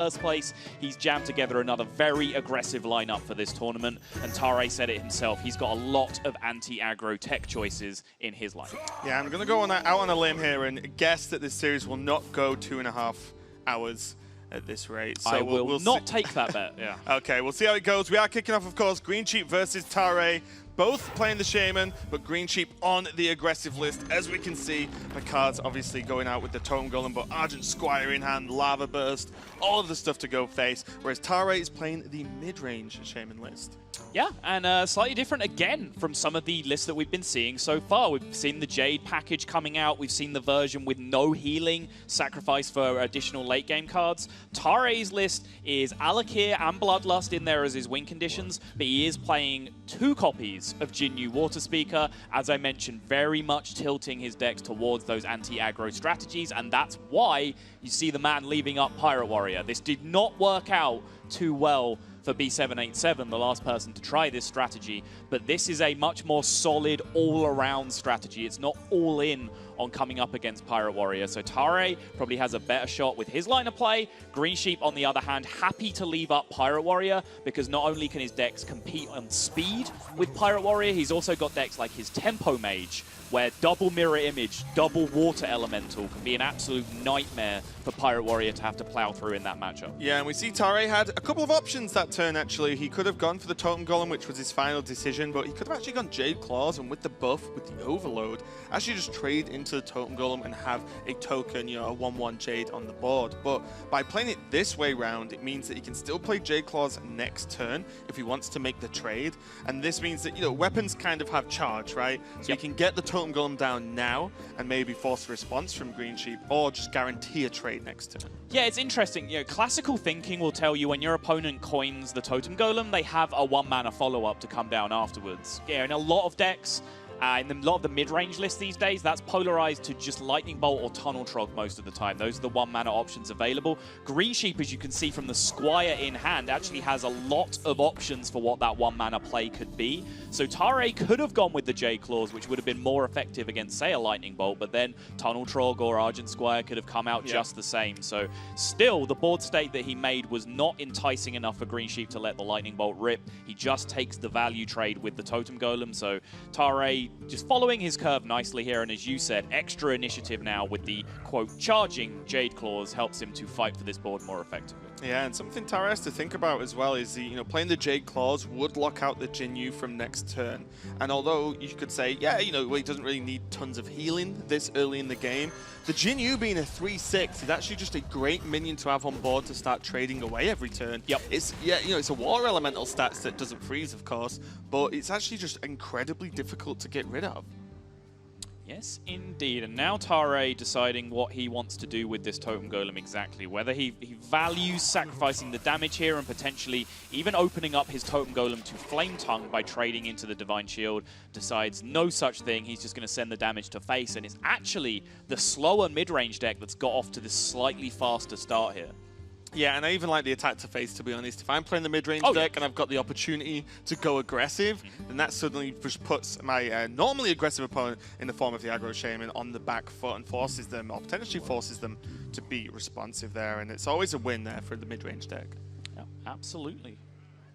first place. He's jammed together another very aggressive lineup for this tournament, and Tarei said it himself. He's got a lot of anti-aggro tech choices in his lineup. Yeah, I'm going to go out on a limb here and guess that this series will not go 2.5 hours at this rate. So I will we'll not take that bet. Yeah. Okay, we'll see how it goes. We are kicking off, of course, greensheep versus Tarei. Both playing the Shaman, but greensheep on the aggressive list. As we can see, Picard's obviously going out with the Totem Golem, but Argent Squire in hand, Lava Burst, all of the stuff to go face, whereas Tarei is playing the mid-range Shaman list. Yeah, and slightly different again from some of the lists that we've been seeing so far. We've seen the Jade package coming out. We've seen the version with no healing, sacrifice for additional late game cards. Tarei's list is Alakir and Bloodlust in there as his win conditions, but he is playing 2 copies of Jinyu Water Speaker. As I mentioned, very much tilting his decks towards those anti-aggro strategies, and that's why you see the man leaving up Pirate Warrior. This did not work out too well for B787, the last person to try this strategy, but this is a much more solid all-around strategy. It's not all in on coming up against Pirate Warrior, so Tarei probably has a better shot with his line of play. Greensheep, on the other hand, happy to leave up Pirate Warrior, because not only can his decks compete on speed with Pirate Warrior, he's also got decks like his Tempo Mage, where double Mirror Image, double Water Elemental can be an absolute nightmare for Pirate Warrior to have to plow through in that matchup. Yeah, and we see Tarei had a couple of options that turn, actually. He could have gone for the Totem Golem, which was his final decision, but he could have actually gone Jade Claws, and with the buff, with the Overload, actually just trade into the Totem Golem and have a token, you know, a 1/1 Jade on the board. But by playing it this way round, it means that he can still play Jade Claws next turn if he wants to make the trade. And this means that, you know, weapons kind of have charge, right? So he can get the Totem Golem down now and maybe force a response from Greensheep, or just guarantee a trade next turn. Yeah, it's interesting. You know, classical thinking will tell you when your opponent coins the Totem Golem, they have a 1-mana follow-up to come down afterwards. Yeah, in a lot of decks, in a lot of the mid-range lists these days, that's polarized to just Lightning Bolt or Tunnel Trog most of the time. Those are the 1-mana options available. Greensheep, as you can see from the Squire in hand, actually has a lot of options for what that 1-mana play could be. So Tarei could have gone with the Jade Claws, which would have been more effective against, say, a Lightning Bolt, but then Tunnel Trog or Argent Squire could have come out just the same. So still, the board state that he made was not enticing enough for Greensheep to let the Lightning Bolt rip. He just takes the value trade with the Totem Golem. So Tarei just following his curve nicely here, and as you said, extra initiative now with the, quote, charging Jade Claws helps him to fight for this board more effectively. Yeah, and something Tarei has to think about as well is, you know, playing the Jade Claws would lock out the Jinyu from next turn. And although you could say, yeah, you know, well, he doesn't really need tons of healing this early in the game, the Jinyu being a 3/6 is actually just a great minion to have on board to start trading away every turn. Yep. It's, yeah, you know, it's a Water Elemental stats that doesn't freeze, of course, but it's actually just incredibly difficult to get rid of. Yes, indeed. And now Tarei deciding what he wants to do with this Totem Golem exactly. Whether he values sacrificing the damage here and potentially even opening up his Totem Golem to Flame Tongue by trading into the Divine Shield. Decides no such thing. He's just going to send the damage to face. And it's actually the slower mid-range deck that's got off to this slightly faster start here. Yeah, and I even like the attack to face, to be honest. If I'm playing the mid-range deck and I've got the opportunity to go aggressive, then that suddenly just puts my normally aggressive opponent in the form of the aggro Shaman on the back foot and forces them, or potentially forces them, to be responsive there. And it's always a win there for the mid-range deck. Yeah, absolutely.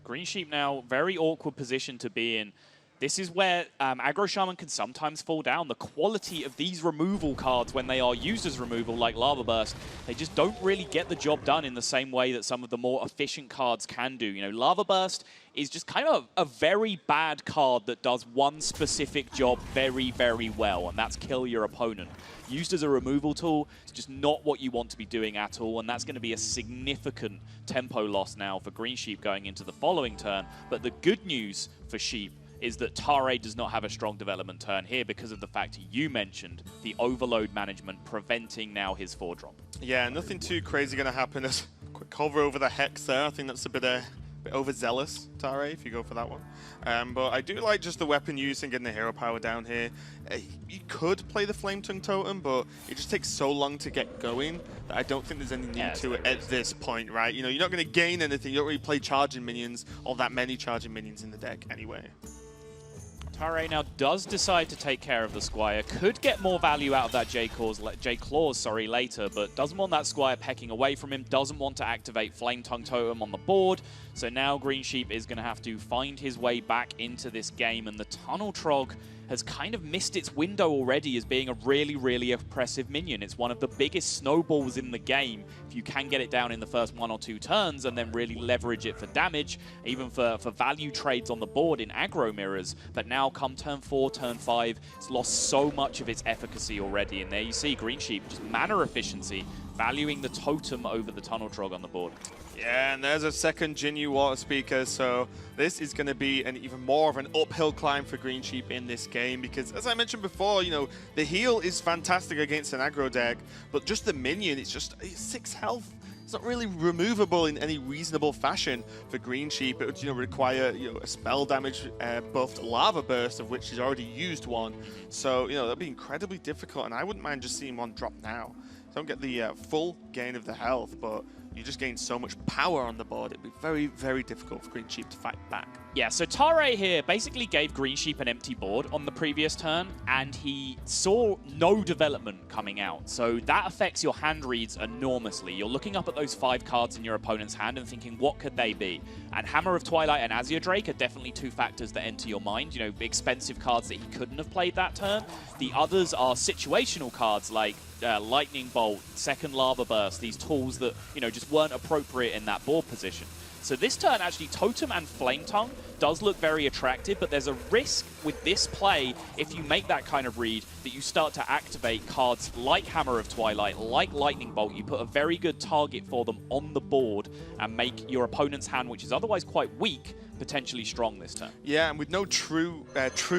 Greensheep now, very awkward position to be in. This is where aggro Shaman can sometimes fall down. The quality of these removal cards when they are used as removal, like Lava Burst, they just don't really get the job done in the same way that some of the more efficient cards can do. You know, Lava Burst is just kind of a very bad card that does one specific job very, very well, and that's kill your opponent. Used as a removal tool, it's just not what you want to be doing at all, and that's going to be a significant tempo loss now for Greensheep going into the following turn. But the good news for Sheep is that Tarei does not have a strong development turn here because of the fact you mentioned, the overload management preventing now his 4-drop. Yeah, nothing too crazy going to happen. As quick hover over the Hex there. I think that's a bit overzealous, Tarei, if you go for that one. But I do like just the weapon use and getting the hero power down here. You could play the Flame Tongue Totem, but it just takes so long to get going that I don't think there's any need to it at this point, right? You know, you're not going to gain anything. You don't really play charging minions, or that many charging minions in the deck anyway. Tarei now does decide to take care of the Squire. Could get more value out of that J-Claws later, but doesn't want that Squire pecking away from him, doesn't want to activate Flame Tongue Totem on the board. So now greensheep is going to have to find his way back into this game, and the Tunnel Trog has kind of missed its window already as being a really, really oppressive minion. It's one of the biggest snowballs in the game. If you can get it down in the first 1 or 2 turns and then really leverage it for damage, even for value trades on the board in aggro mirrors. But now come turn 4, turn 5, it's lost so much of its efficacy already. And there you see greensheep, just mana efficiency, valuing the totem over the Tunnel Trog on the board. Yeah, and there's a second Jinyu Water Speaker, so this is going to be an even more of an uphill climb for greensheep in this game, because as I mentioned before, you know, the heal is fantastic against an aggro deck, but just the minion, it's 6 health. It's not really removable in any reasonable fashion for greensheep. It would, you know, require, you know, a spell damage buffed Lava Burst, of which he's already used one. So, you know, that'd be incredibly difficult, and I wouldn't mind just seeing one drop now. Don't get the full gain of the health, but you just gain so much power on the board. It'd be very, very difficult for greensheep to fight back. Yeah, so Tarei here basically gave greensheep an empty board on the previous turn, and he saw no development coming out. So that affects your hand reads enormously. You're looking up at those 5 cards in your opponent's hand and thinking, what could they be? And Hammer of Twilight and Azure Drake are definitely 2 factors that enter your mind. You know, expensive cards that he couldn't have played that turn. The others are situational cards like Lightning Bolt, Second Lava Burst, these tools that, you know, just weren't appropriate in that board position. So this turn, actually, Totem and Flame Tongue does look very attractive, but there's a risk with this play, if you make that kind of read, that you start to activate cards like Hammer of Twilight, like Lightning Bolt. You put a very good target for them on the board and make your opponent's hand, which is otherwise quite weak, potentially strong this turn. Yeah, and with no true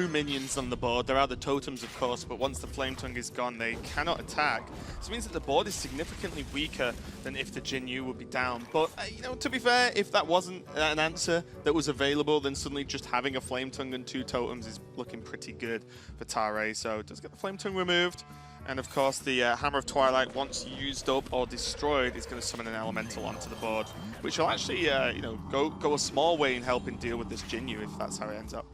minions on the board, there are the totems, of course, but once the Flame Tongue is gone, they cannot attack. This means that the board is significantly weaker than if the Jinyu would be down. But, you know, to be fair, if that wasn't an answer that was available, then suddenly just having a Flame Tongue and 2 totems is looking pretty good for Tarei. So, does get the Flame Tongue removed. And of course, the Hammer of Twilight, once used up or destroyed, is going to summon an elemental onto the board, which will actually, you know, go a small way in helping deal with this Jinyu if that's how it ends up.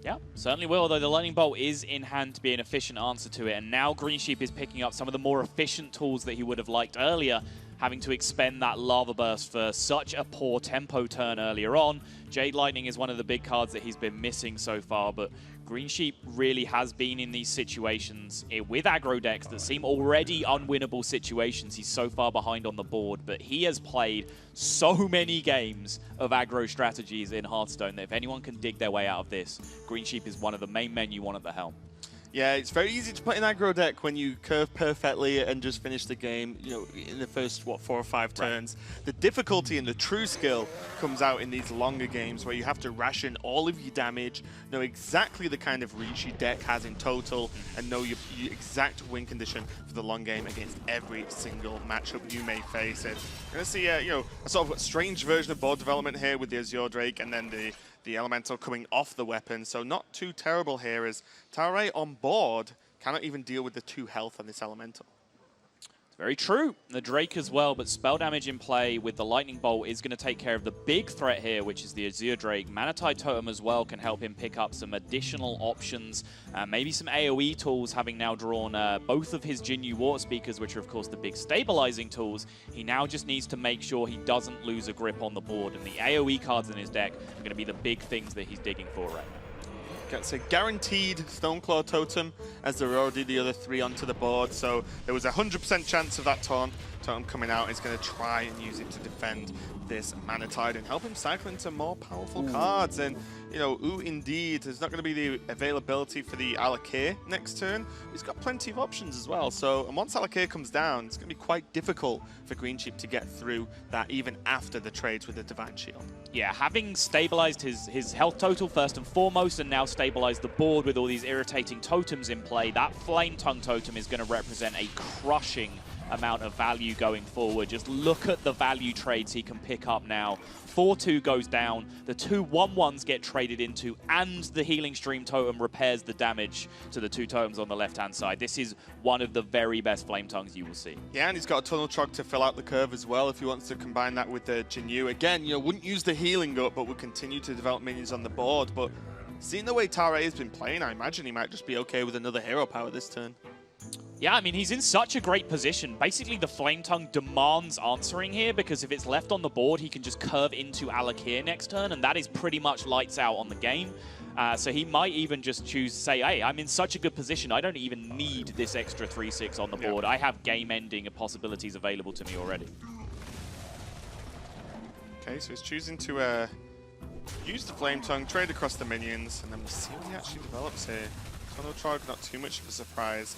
Yeah, certainly will, though the Lightning Bolt is in hand to be an efficient answer to it, and now greensheep is picking up some of the more efficient tools that he would have liked earlier, having to expend that Lava Burst for such a poor tempo turn earlier on. Jade Lightning is one of the big cards that he's been missing so far, but greensheep really has been in these situations with aggro decks that seem already unwinnable situations. He's so far behind on the board, but he has played so many games of aggro strategies in Hearthstone that if anyone can dig their way out of this, greensheep is one of the main men you want at the helm. Yeah, it's very easy to play an aggro deck when you curve perfectly and just finish the game, you know, in the first, 4 or 5 turns. Right. The difficulty and the true skill comes out in these longer games where you have to ration all of your damage, know exactly the kind of reach your deck has in total, and know your exact win condition for the long game against every single matchup you may face. And you're going to see, you know, a sort of strange version of board development here with the Azure Drake and then the elemental coming off the weapon, so not too terrible here as Tarei on board cannot even deal with the 2 health on this elemental. Very true. The Drake as well, but spell damage in play with the Lightning Bolt is going to take care of the big threat here, which is the Azure Drake. Mana-Tide Totem as well can help him pick up some additional options, maybe some AoE tools, having now drawn both of his Jinyu Water Speakers, which are of course the big stabilizing tools. He now just needs to make sure he doesn't lose a grip on the board, and the AoE cards in his deck are going to be the big things that he's digging for right now. Gets a guaranteed Stoneclaw Totem, as there were already the other 3 onto the board, so there was a 100% chance of that totem coming out. He's going to try and use it to defend this Mana-Tide and help him cycle into more powerful cards. And, you know, indeed, there's not going to be the availability for the Alakir next turn. He's got plenty of options as well. So, and once Alakir comes down, it's going to be quite difficult for greensheep to get through that even after the trades with the Divine Shield. Yeah, having stabilized his health total first and foremost, and now stabilized the board with all these irritating totems in play, that Flame Tongue Totem is going to represent a crushing amount of value going forward. Just look at the value trades he can pick up now. 4-2 goes down, the 2 1-1s get traded into, and the Healing Stream Totem repairs the damage to the 2 totems on the left-hand side. This is one of the very best Flame Tongues you will see. Yeah, and he's got a Tunnel Trog to fill out the curve as well if he wants to combine that with the Jinyu. Again, you know, wouldn't use the healing up, but would continue to develop minions on the board. But seeing the way Tarei has been playing, I imagine he might just be okay with another hero power this turn. Yeah, I mean, he's in such a great position. Basically, the Flame Tongue demands answering here, because if it's left on the board, he can just curve into Alakir next turn, and that is pretty much lights out on the game. So he might even just choose to say, hey, I'm in such a good position, I don't even need this extra 3-6 on the board. I have game-ending possibilities available to me already. Okay, so he's choosing to use the Flame Tongue, trade across the minions, and then we'll see what he actually develops here. Tunnel Charge, not too much of a surprise.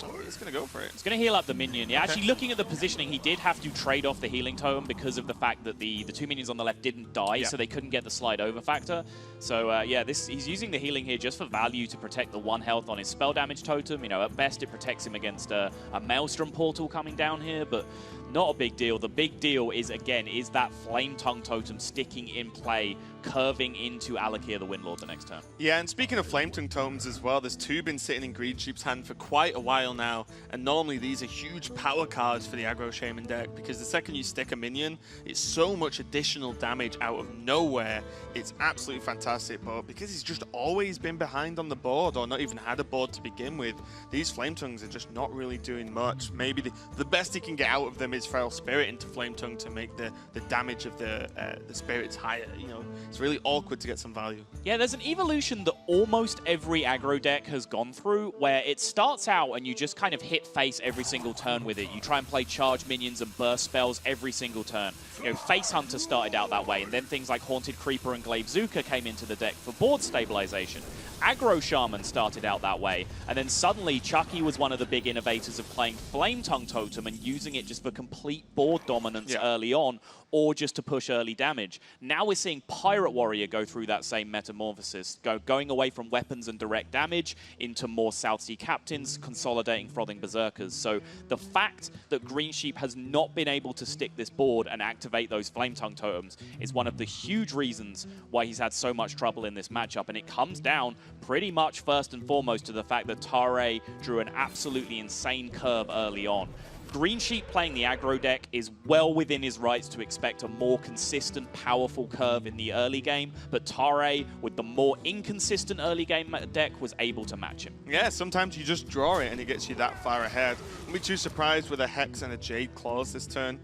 Oh, he's going to go for it. He's going to heal up the minion. Yeah, actually, looking at the positioning, he did have to trade off the healing totem because of the fact that the two minions on the left didn't die, so they couldn't get the slide over factor. So, yeah, he's using the healing here just for value to protect the 1 health on his spell damage totem. You know, at best, it protects him against a Maelstrom portal coming down here, but not a big deal. The big deal is, again, is that Flame Tongue totem sticking in play, curving into Alakir the Windlord the next turn. Yeah, and speaking of Flame Tongue totems as well, there's 2 been sitting in greensheep's hand for quite a while now, and normally these are huge power cards for the aggro shaman deck, because the second you stick a minion, it's so much additional damage out of nowhere. It's absolutely fantastic, but because he's just always been behind on the board, or not even had a board to begin with, these Flame Tongues are just not really doing much. Maybe the best he can get out of them is Feral Spirit into Flame Tongue to make the damage of the spirits higher. You know, it's really awkward to get some value. Yeah, there's an evolution that almost every aggro deck has gone through, where it starts out and you just kind of hit face every single turn with it. You try and play charge minions and burst spells every single turn. You know, Face Hunter started out that way, and then things like Haunted Creeper and Glaive Zuka came into the deck for board stabilization. Aggro Shaman started out that way, and then suddenly Chucky was one of the big innovators of playing Flame Tongue Totem and using it just for complete board dominance early on, or just to push early damage. Now we're seeing Pirate Warrior go through that same metamorphosis, going away from weapons and direct damage into more South Sea Captains, consolidating Frothing Berserkers. So the fact that Greensheep has not been able to stick this board and activate those Flame Tongue Totems is one of the huge reasons why he's had so much trouble in this matchup, and it comes down pretty much first and foremost to the fact that Tarei drew an absolutely insane curve early on. Greensheep playing the aggro deck is well within his rights to expect a more consistent, powerful curve in the early game, but Tarei, with the more inconsistent early game deck, was able to match him. Yeah, sometimes you just draw it and it gets you that far ahead. Don't be too surprised with a Hex and a Jade Claws this turn.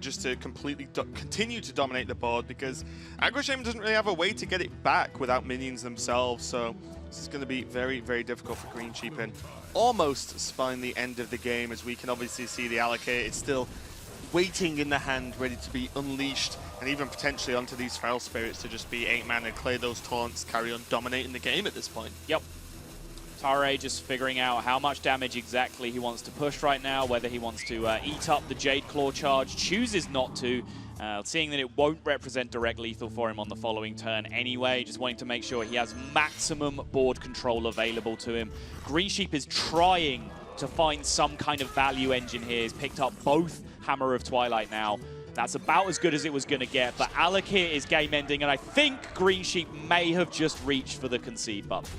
Just to completely continue to dominate the board, because Aggro Shaman doesn't really have a way to get it back without minions themselves, so this is going to be very, very difficult for Greensheep, and almost spelling the end of the game, as we can obviously see the Alakir is still waiting in the hand, ready to be unleashed, and even potentially onto these Feral Spirits to just be 8 mana, clear those taunts, carry on dominating the game at this point. Yep. Tarei just figuring out how much damage exactly he wants to push right now, whether he wants to eat up the Jade Claw charge, chooses not to, seeing that it won't represent direct lethal for him on the following turn anyway, just wanting to make sure he has maximum board control available to him. Greensheep is trying to find some kind of value engine here. He's picked up both Hammer of Twilight now. That's about as good as it was going to get, but Alakir is game ending, and I think Greensheep may have just reached for the concede button.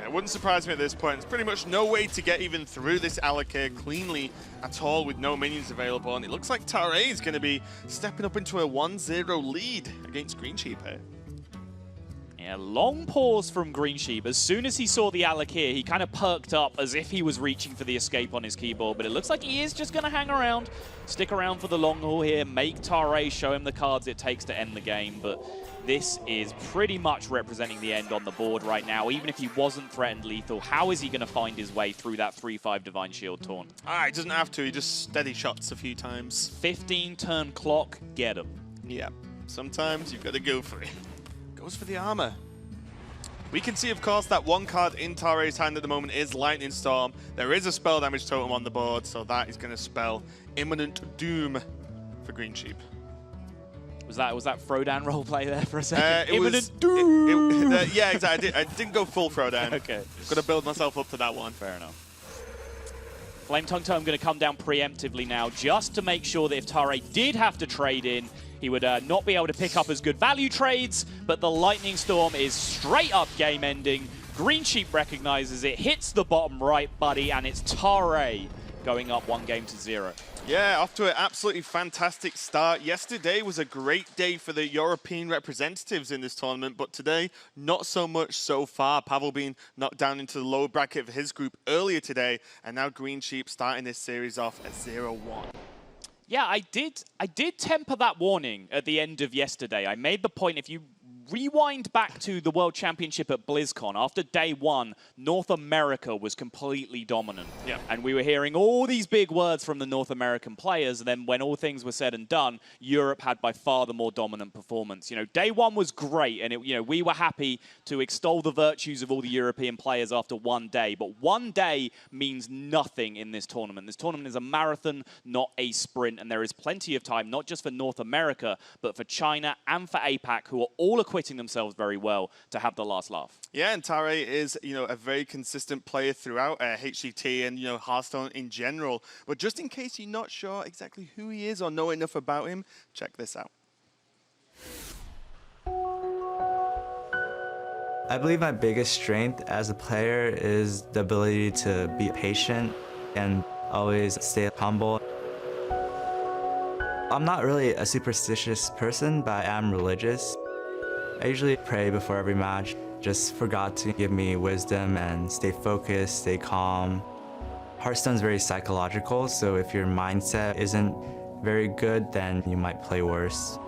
It wouldn't surprise me at this point. There's pretty much no way to get even through this Alakir cleanly at all with no minions available, and it looks like Tarei is going to be stepping up into a 1-0 lead against Greensheep here. Yeah, long pause from Greensheep. As soon as he saw the Alakir, he kind of perked up as if he was reaching for the escape on his keyboard, but it looks like he is just going to hang around, stick around for the long haul here, make Tarei show him the cards it takes to end the game, but this is pretty much representing the end on the board right now. Even if he wasn't threatened lethal, how is he going to find his way through that 3-5 Divine Shield taunt? He doesn't have to. He just steady shots a few times. 15-turn clock, get him. Yeah, sometimes you've got to go for it. Goes for the armor. We can see, of course, that one card in Tarei's hand at the moment is Lightning Storm. There is a spell damage totem on the board, so that is going to spell imminent doom for Greensheep. Was that Frodan roleplay there for a second? Imminent doom! Yeah, exactly. I didn't go full Frodan. Okay. Got to build myself up to that one. Fair enough. Flame Tongue Totem going to come down preemptively now, just to make sure that if Tarei did have to trade in, he would not be able to pick up as good value trades, but the Lightning Storm is straight up game ending. Greensheep recognizes it, hits the bottom right, buddy, and it's Tarei going up 1-0. Yeah, off to an absolutely fantastic start. Yesterday was a great day for the European representatives in this tournament, but today, not so much so far. Pavel being knocked down into the lower bracket of his group earlier today, and now greensheep starting this series off at 0-1. Yeah, I did temper that warning at the end of yesterday. I made the point, if you rewind back to the World Championship at BlizzCon, after day one, North America was completely dominant. Yeah. And we were hearing all these big words from the North American players, and then when all things were said and done, Europe had by far the more dominant performance. You know, day one was great, and we were happy to extol the virtues of all the European players after one day, but one day means nothing in this tournament. This tournament is a marathon, not a sprint, and there is plenty of time, not just for North America, but for China and for APAC, who are all acquitting themselves very well to have the last laugh. Yeah, and Tarei is, a very consistent player throughout HCT and, Hearthstone in general. But just in case you're not sure exactly who he is or know enough about him, check this out. I believe my biggest strength as a player is the ability to be patient and always stay humble. I'm not really a superstitious person, but I am religious. I usually pray before every match, just for God to give me wisdom and stay focused, stay calm. Hearthstone's very psychological, so if your mindset isn't very good, then you might play worse.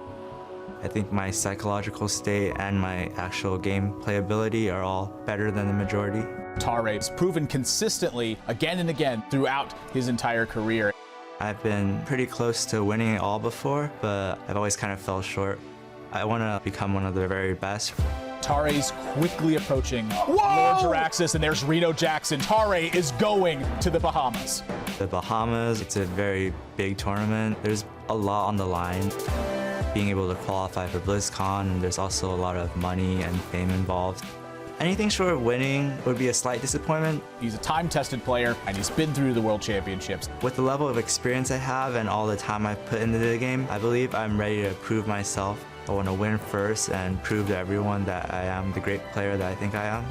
I think my psychological state and my actual gameplay ability are all better than the majority. Tarei's proven consistently again and again throughout his entire career. I've been pretty close to winning it all before, but I've always kind of fell short. I want to become one of the very best. Tarei's quickly approaching Lord Jaraxxus, and there's Reno Jackson. Tarei is going to the Bahamas. The Bahamas, it's a very big tournament. There's a lot on the line. Being able to qualify for BlizzCon, and there's also a lot of money and fame involved. Anything short of winning would be a slight disappointment. He's a time-tested player, and he's been through the World Championships. With the level of experience I have and all the time I've put into the game, I believe I'm ready to prove myself. I want to win first and prove to everyone that I am the great player that I think I am.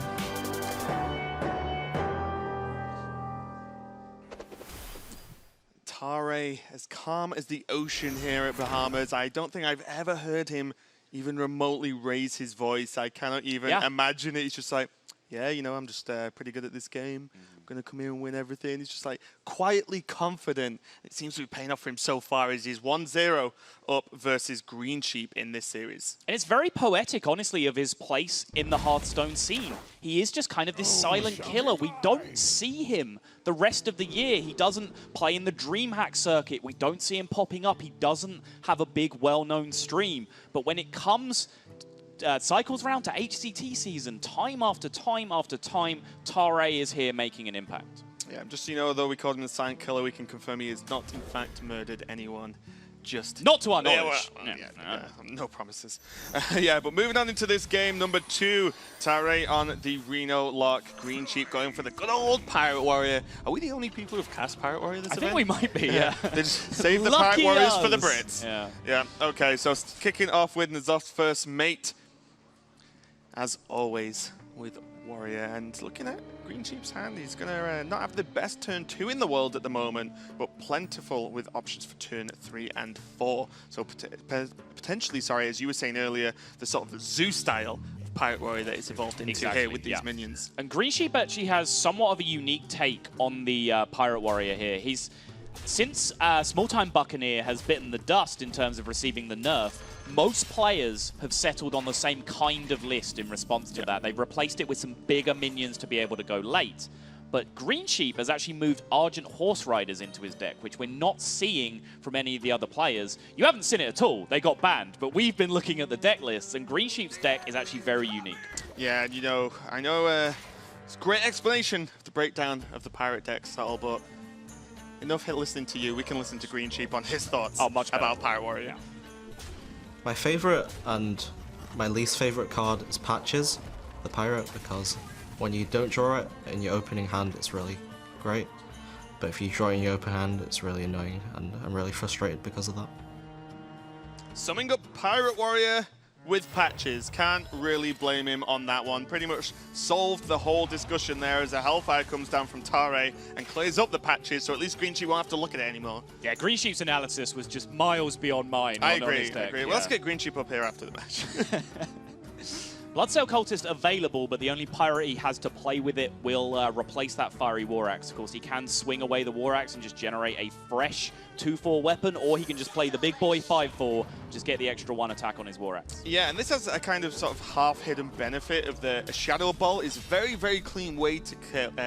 Tarei, as calm as the ocean here at Bahamas. I don't think I've ever heard him even remotely raise his voice. I cannot even imagine it. He's just like, yeah, I'm just pretty good at this game. I'm going to come here and win everything. He's just like quietly confident. It seems to be paying off for him so far as he's 1-0 up versus greensheep in this series. And it's very poetic, honestly, of his place in the Hearthstone scene. He is just kind of this silent killer. We don't see him the rest of the year. He doesn't play in the DreamHack circuit. We don't see him popping up. He doesn't have a big, well-known stream. But when it comes cycles around to HCT season, time after time after time, Tarei is here making an impact. Yeah, just so you know, though we called him the silent killer, we can confirm he has not, in fact, murdered anyone. Just not to our knowledge. No promises. Yeah, but moving on into this game, number 2, Tarei on the Reno Lock, greensheep going for the good old Pirate Warrior. Are we the only people who've cast Pirate Warrior this event? I think we might be, yeah. They just save the Pirate Warriors for the Brits. Yeah, okay, so kicking off with N'Zoth's first mate, as always, with Warrior. And looking at greensheep's hand, he's going to not have the best turn 2 in the world at the moment, but plentiful with options for turn 3 and 4. So potentially, as you were saying earlier, the sort of zoo style of Pirate Warrior that is evolved into here with these minions. And greensheep actually has somewhat of a unique take on the Pirate Warrior here. Since Small Time Buccaneer has bitten the dust in terms of receiving the nerf, most players have settled on the same kind of list in response to that. They've replaced it with some bigger minions to be able to go late. But greensheep has actually moved Argent Horse Riders into his deck, which we're not seeing from any of the other players. You haven't seen it at all. They got banned. But we've been looking at the deck lists, and greensheep's deck is actually very unique. Yeah, I know it's a great explanation of the breakdown of the Pirate deck style, but enough listening to you. We can listen to greensheep on his thoughts about Pirate Warrior. My favorite and my least favorite card is Patches, the Pirate, because when you don't draw it in your opening hand, it's really great. But if you draw it in your open hand, it's really annoying, and I'm really frustrated because of that. Summing up Pirate Warrior with Patches. Can't really blame him on that one. Pretty much solved the whole discussion there as a Hellfire comes down from Tarei and clears up the Patches, so at least greensheep won't have to look at it anymore. Yeah, greensheep's analysis was just miles beyond mine. I on agree, his deck. I agree. Yeah. Well, let's get greensheep up here after the match. Bloodsail Cultist available, but the only pirate he has to play with it will replace that Fiery War Axe. Of course, he can swing away the War Axe and just generate a fresh 2/4 weapon, or he can just play the big boy 5/4, just get the extra 1 attack on his War Axe. Yeah, and this has a kind of sort of half-hidden benefit of the Shadow Ball is a very, very clean way to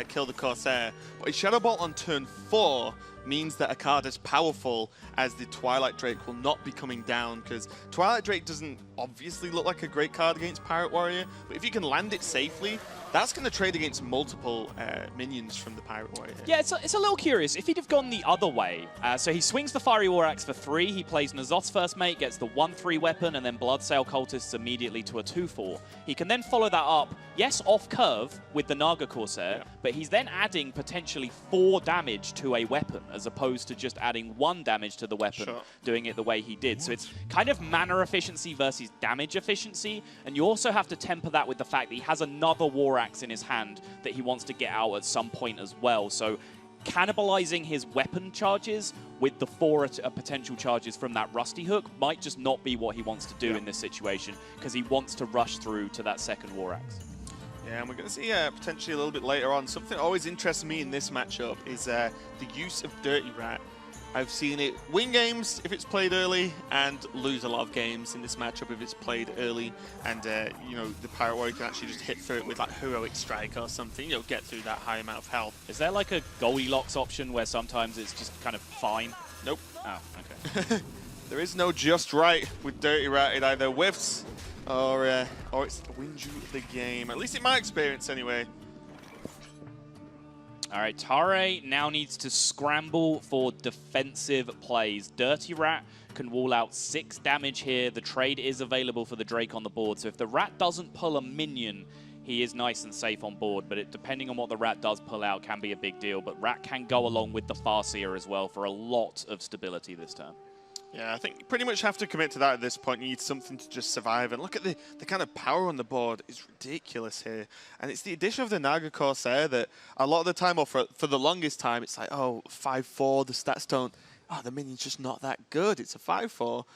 kill the Corsair. But a Shadow Ball on turn 4 means that a card as powerful as the Twilight Drake will not be coming down, because Twilight Drake doesn't obviously look like a great card against Pirate Warrior, but if you can land it safely, that's going to trade against multiple minions from the Pirate Warrior. Yeah, it's a little curious. If he'd have gone the other way, so he swings the Fiery War Axe for 3, he plays N'Zoth's First Mate, gets the 1/3 weapon, and then Bloodsail Cultists immediately to a 2/4. He can then follow that up, yes, off curve with the Naga Corsair, but he's then adding potentially 4 damage to a weapon, as opposed to just adding 1 damage to the weapon, doing it the way he did. So it's kind of mana efficiency versus damage efficiency, and you also have to temper that with the fact that he has another War Axe in his hand that he wants to get out at some point as well. So cannibalizing his weapon charges with the 4 potential charges from that Rusty Hook might just not be what he wants to do in this situation, because he wants to rush through to that second War Axe. Yeah, and we're going to see potentially a little bit later on. Something that always interests me in this matchup is the use of Dirty Rat. I've seen it win games if it's played early and lose a lot of games in this matchup if it's played early. And, you know, the Pirate Warrior can actually just hit through it with like Heroic Strike or something, you know, get through that high amount of health. Is there like a Goldilocks option where sometimes it's just kind of fine? Nope. Oh, okay. There is no just right with Dirty Rat. It either whiffs or it wins you the game. At least in my experience, anyway. All right, Tarei now needs to scramble for defensive plays. Dirty Rat can wall out 6 damage here. The trade is available for the Drake on the board. So if the Rat doesn't pull a minion, he is nice and safe on board. But depending on what the Rat does pull out can be a big deal. But Rat can go along with the Farseer as well for a lot of stability this turn. Yeah, I think you pretty much have to commit to that at this point. You need something to just survive. And look at the kind of power on the board is ridiculous here. And it's the addition of the Naga Corsair that a lot of the time, or for the longest time, it's like, oh, 5/4, the stats don't, the minion's just not that good. It's a 5/4.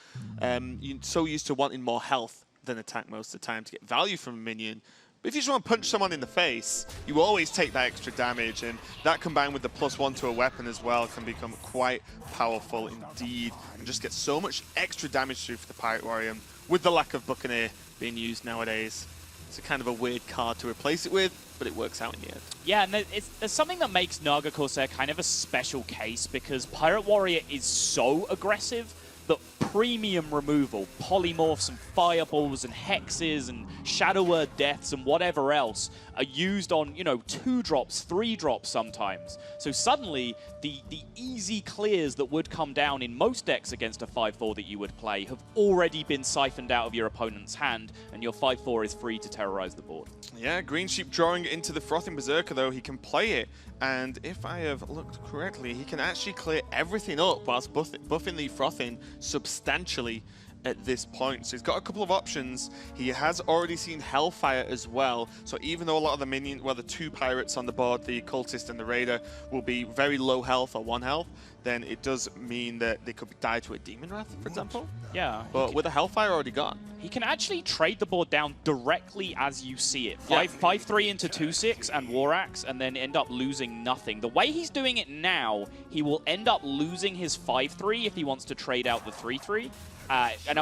You're so used to wanting more health than attack most of the time to get value from a minion. But if you just want to punch someone in the face, you always take that extra damage, and that combined with the +1 to a weapon as well can become quite powerful indeed, and just get so much extra damage through for the Pirate Warrior. With the lack of Buccaneer being used nowadays, it's a kind of a weird card to replace it with, but it works out in the end. Yeah, and there's something that makes Naga Corsair kind of a special case, because Pirate Warrior is so aggressive that premium removal, polymorphs and fireballs and hexes and Shadow Word Deaths and whatever else are used on, you know, 2 drops, 3 drops sometimes. So suddenly, the easy clears that would come down in most decks against a 5/4 that you would play have already been siphoned out of your opponent's hand, and your 5/4 is free to terrorize the board. Yeah, Greensheep drawing it into the Frothing Berserker, though. He can play it, and if I have looked correctly, he can actually clear everything up whilst buffing the Frothing substantially at this point. So he's got a couple of options. He has already seen Hellfire as well, so even though a lot of the minions, well, the 2 pirates on the board, the Cultist and the Raider, will be very low health or 1 health, then it does mean that they could die to a Demon Wrath, for example. Yeah. But with a Hellfire already gone. He can actually trade the board down directly as you see it. 5/3 into 2/6 and War Axe, and then end up losing nothing. The way he's doing it now, he will end up losing his 5/3 if he wants to trade out the 3/3.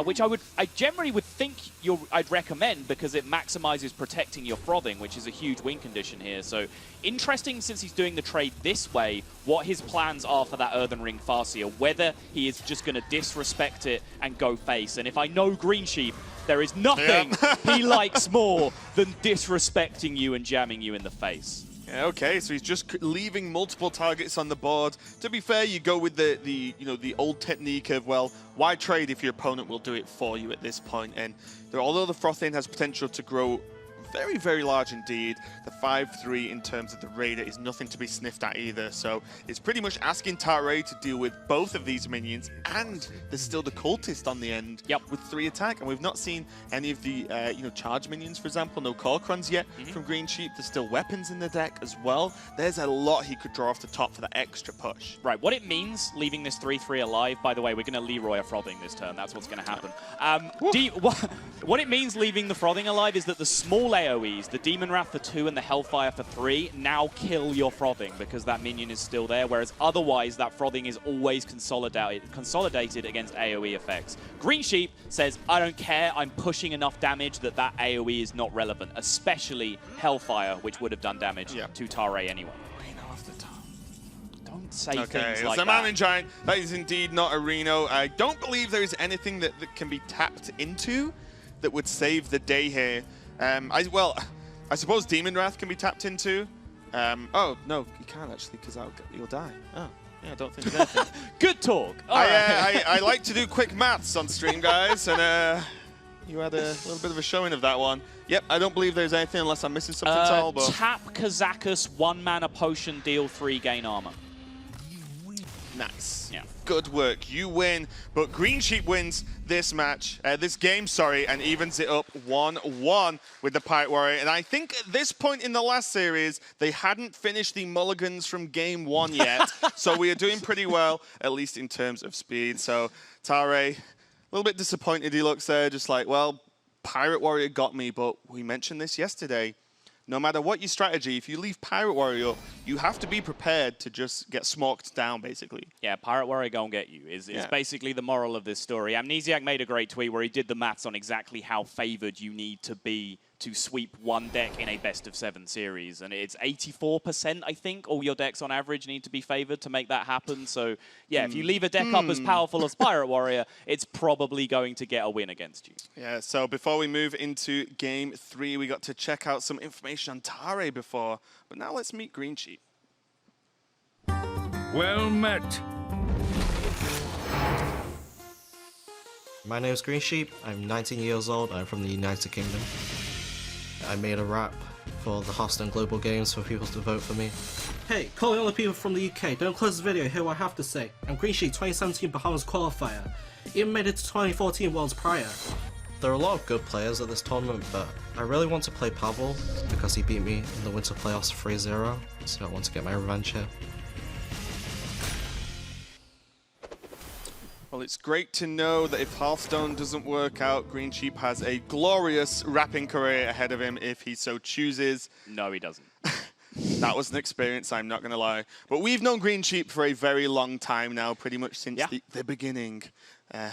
Which I generally would think I'd recommend, because it maximizes protecting your Frothing, which is a huge win condition here. So interesting, since he's doing the trade this way, what his plans are for that Earthen Ring Farseer, whether he is just going to disrespect it and go face. And if I know Greensheep, there is nothing he likes more than disrespecting you and jamming you in the face. Yeah, okay, so he's just leaving multiple targets on the board. To be fair, you go with the old technique of, well, why trade if your opponent will do it for you at this point? And although the Frothing has potential to grow very, very large indeed. The 5-3 in terms of the Raider is nothing to be sniffed at either. So it's pretty much asking Tarei to deal with both of these minions, and there's still the cultist on the end with 3 attack. And we've not seen any of the charge minions, for example. No Korkrons yet from greensheep. There's still weapons in the deck as well. There's a lot he could draw off the top for that extra push. Right, what it means leaving this 3-3 alive, by the way, we're going to Leroy a frothing this turn. That's what's going to happen. What it means leaving the frothing alive is that the small AoEs, the Demon Wrath for 2 and the Hellfire for 3, now kill your frothing because that minion is still there, whereas otherwise that frothing is always consolidated against AoE effects. Greensheep says, I don't care, I'm pushing enough damage that that AoE is not relevant, especially Hellfire, which would have done damage to Tarei anyway. Don't say things like that. that. Mountain Giant, that is indeed not a Reno. I don't believe there is anything that can be tapped into that would save the day here. I suppose Demon Wrath can be tapped into. Oh, no, you can't actually, because you'll die. Oh, yeah, I don't think there's anything. Good talk. I like to do quick maths on stream, guys, and you had a little bit of a showing of that one. Yep, I don't believe there's anything unless I'm missing something tall. But tap Kazakus, 1-mana potion, deal 3, gain armor. Nice. Yeah. Good work. You win. But Greensheep wins this match, this game, sorry, and evens it up 1-1 with the Pirate Warrior. And I think at this point in the last series, they hadn't finished the mulligans from game 1 yet. So we are doing pretty well, at least in terms of speed. So Tarei, a little bit disappointed he looks there, just like, well, Pirate Warrior got me, but we mentioned this yesterday. No matter what your strategy, if you leave Pirate Warrior up, you have to be prepared to just get smoked down, basically. Yeah, Pirate Warrior gonna get you is basically the moral of this story. Amnesiac made a great tweet where he did the maths on exactly how favored you need to be to sweep one deck in a best-of-7 series. And it's 84%, I think, all your decks on average need to be favored to make that happen. So, yeah, if you leave a deck up as powerful as Pirate Warrior, it's probably going to get a win against you. Yeah, so before we move into game 3, we got to check out some information on Tarei before. But now let's meet Greensheep. Well met. My name is Greensheep. I'm 19 years old. I'm from the United Kingdom. I made a rap for the Hearthstone Global Games for people to vote for me. Hey, calling all the people from the UK, don't close the video, hear what I have to say. I'm Greensheep, 2017 Bahamas qualifier. Even made it to 2014 Worlds prior. There are a lot of good players at this tournament, but I really want to play Pavel because he beat me in the Winter Playoffs 3-0, so I want to get my revenge here. Well, it's great to know that if Hearthstone doesn't work out, Greensheep has a glorious rapping career ahead of him if he so chooses. No, he doesn't. That was an experience, I'm not going to lie. But we've known Greensheep for a very long time now, pretty much since the beginning,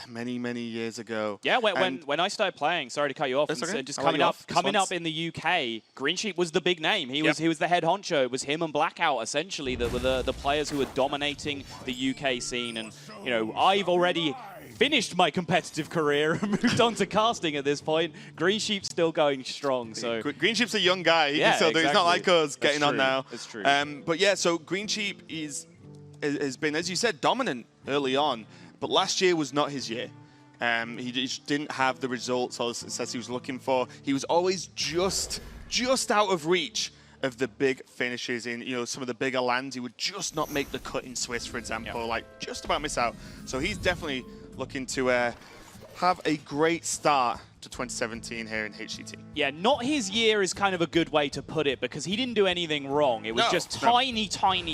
many, many years ago. Yeah, when I started playing, sorry to cut you off, okay. just coming up in the UK, Greensheep was the big name. He was the head honcho. It was him and Blackout, essentially, that were the players who were dominating the UK scene. And, you know, I've already finished my competitive career and moved on to casting at this point. Greensheep's still going strong. So Greensheep's a young guy. He can still do it. He's not like us getting on now. That's true. But yeah, so Greensheep has been, as you said, dominant early on. But last year was not his year. He just didn't have the results or the success he was looking for. He was always just out of reach of the big finishes in, you know, some of the bigger lands. He would just not make the cut in Swiss, for example, like just about miss out. So he's definitely looking to have a great start to 2017 here in HCT. Yeah, not his year is kind of a good way to put it because he didn't do anything wrong. It was just tiny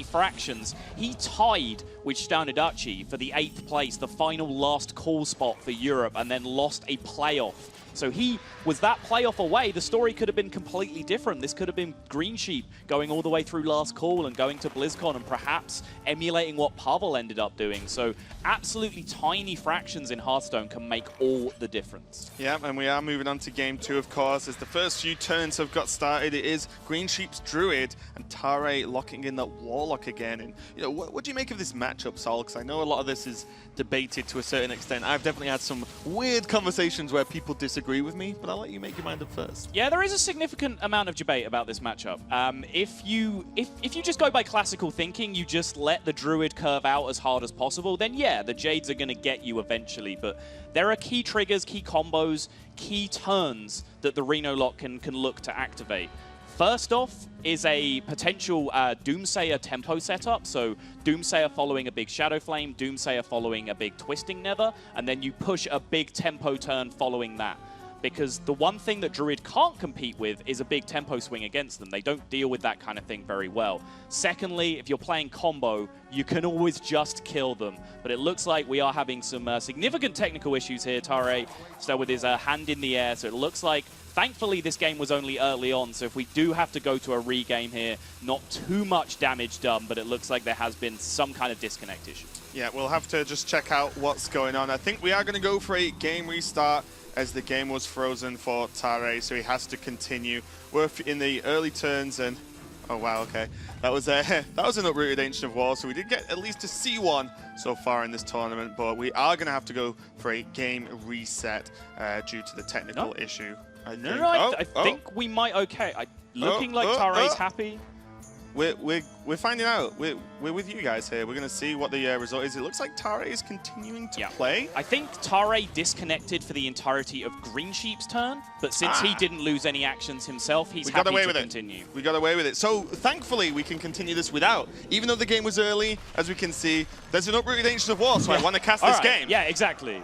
fractions. He tied with Stanadachi for the 8th place, the final last call spot for Europe, and then lost a playoff. So he was that playoff away. The story could have been completely different. This could have been Greensheep going all the way through last call and going to BlizzCon and perhaps emulating what Pavel ended up doing. So absolutely tiny fractions in Hearthstone can make all the difference. Yeah, and we are moving on to game 2, of course. As the first few turns have got started, it is Greensheep's Druid and Tarei locking in that Warlock again. And, you know, what do you make of this matchup, Sol? Because I know a lot of this is debated to a certain extent. I've definitely had some weird conversations where people disagree with me, but I'll let you make your mind up first. Yeah, there is a significant amount of debate about this matchup. If you just go by classical thinking, you just let the Druid curve out as hard as possible, then yeah, the Jades are going to get you eventually. But there are key triggers, key combos, key turns that the Reno Lock can look to activate. First off is a potential Doomsayer tempo setup. So Doomsayer following a big Shadow Flame, Doomsayer following a big Twisting Nether, and then you push a big tempo turn following that. Because the one thing that Druid can't compete with is a big tempo swing against them. They don't deal with that kind of thing very well. Secondly, if you're playing combo, you can always just kill them. But it looks like we are having some significant technical issues here. Tarei still with his hand in the air, so it looks like, thankfully, this game was only early on, so if we do have to go to a regame here, not too much damage done, but it looks like there has been some kind of disconnect issue. Yeah, we'll have to just check out what's going on. I think we are going to go for a game restart, as the game was frozen for Tarei, so he has to continue. We're in the early turns, and oh wow, okay, that was an uprooted Ancient of War, so we did get at least to see one so far in this tournament, but we are going to have to go for a game reset due to the technical issue. I think we might okay. Looking like Tarei's happy. We're finding out. We're with you guys here. We're going to see what the result is. It looks like Tarei is continuing to play. I think Tarei disconnected for the entirety of greensheep's turn, but since he didn't lose any actions himself, he's happy to continue. We got away with it. So thankfully, we can continue this without. Even though the game was early, as we can see, there's an uprooted Ancient of War, so I want to cast this game. Yeah, exactly.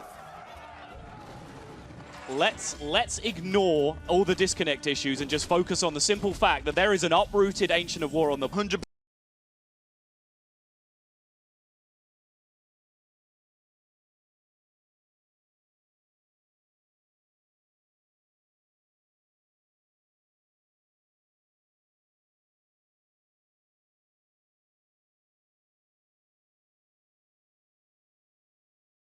Let's ignore all the disconnect issues and just focus on the simple fact that there is an uprooted Ancient of War on the 100%.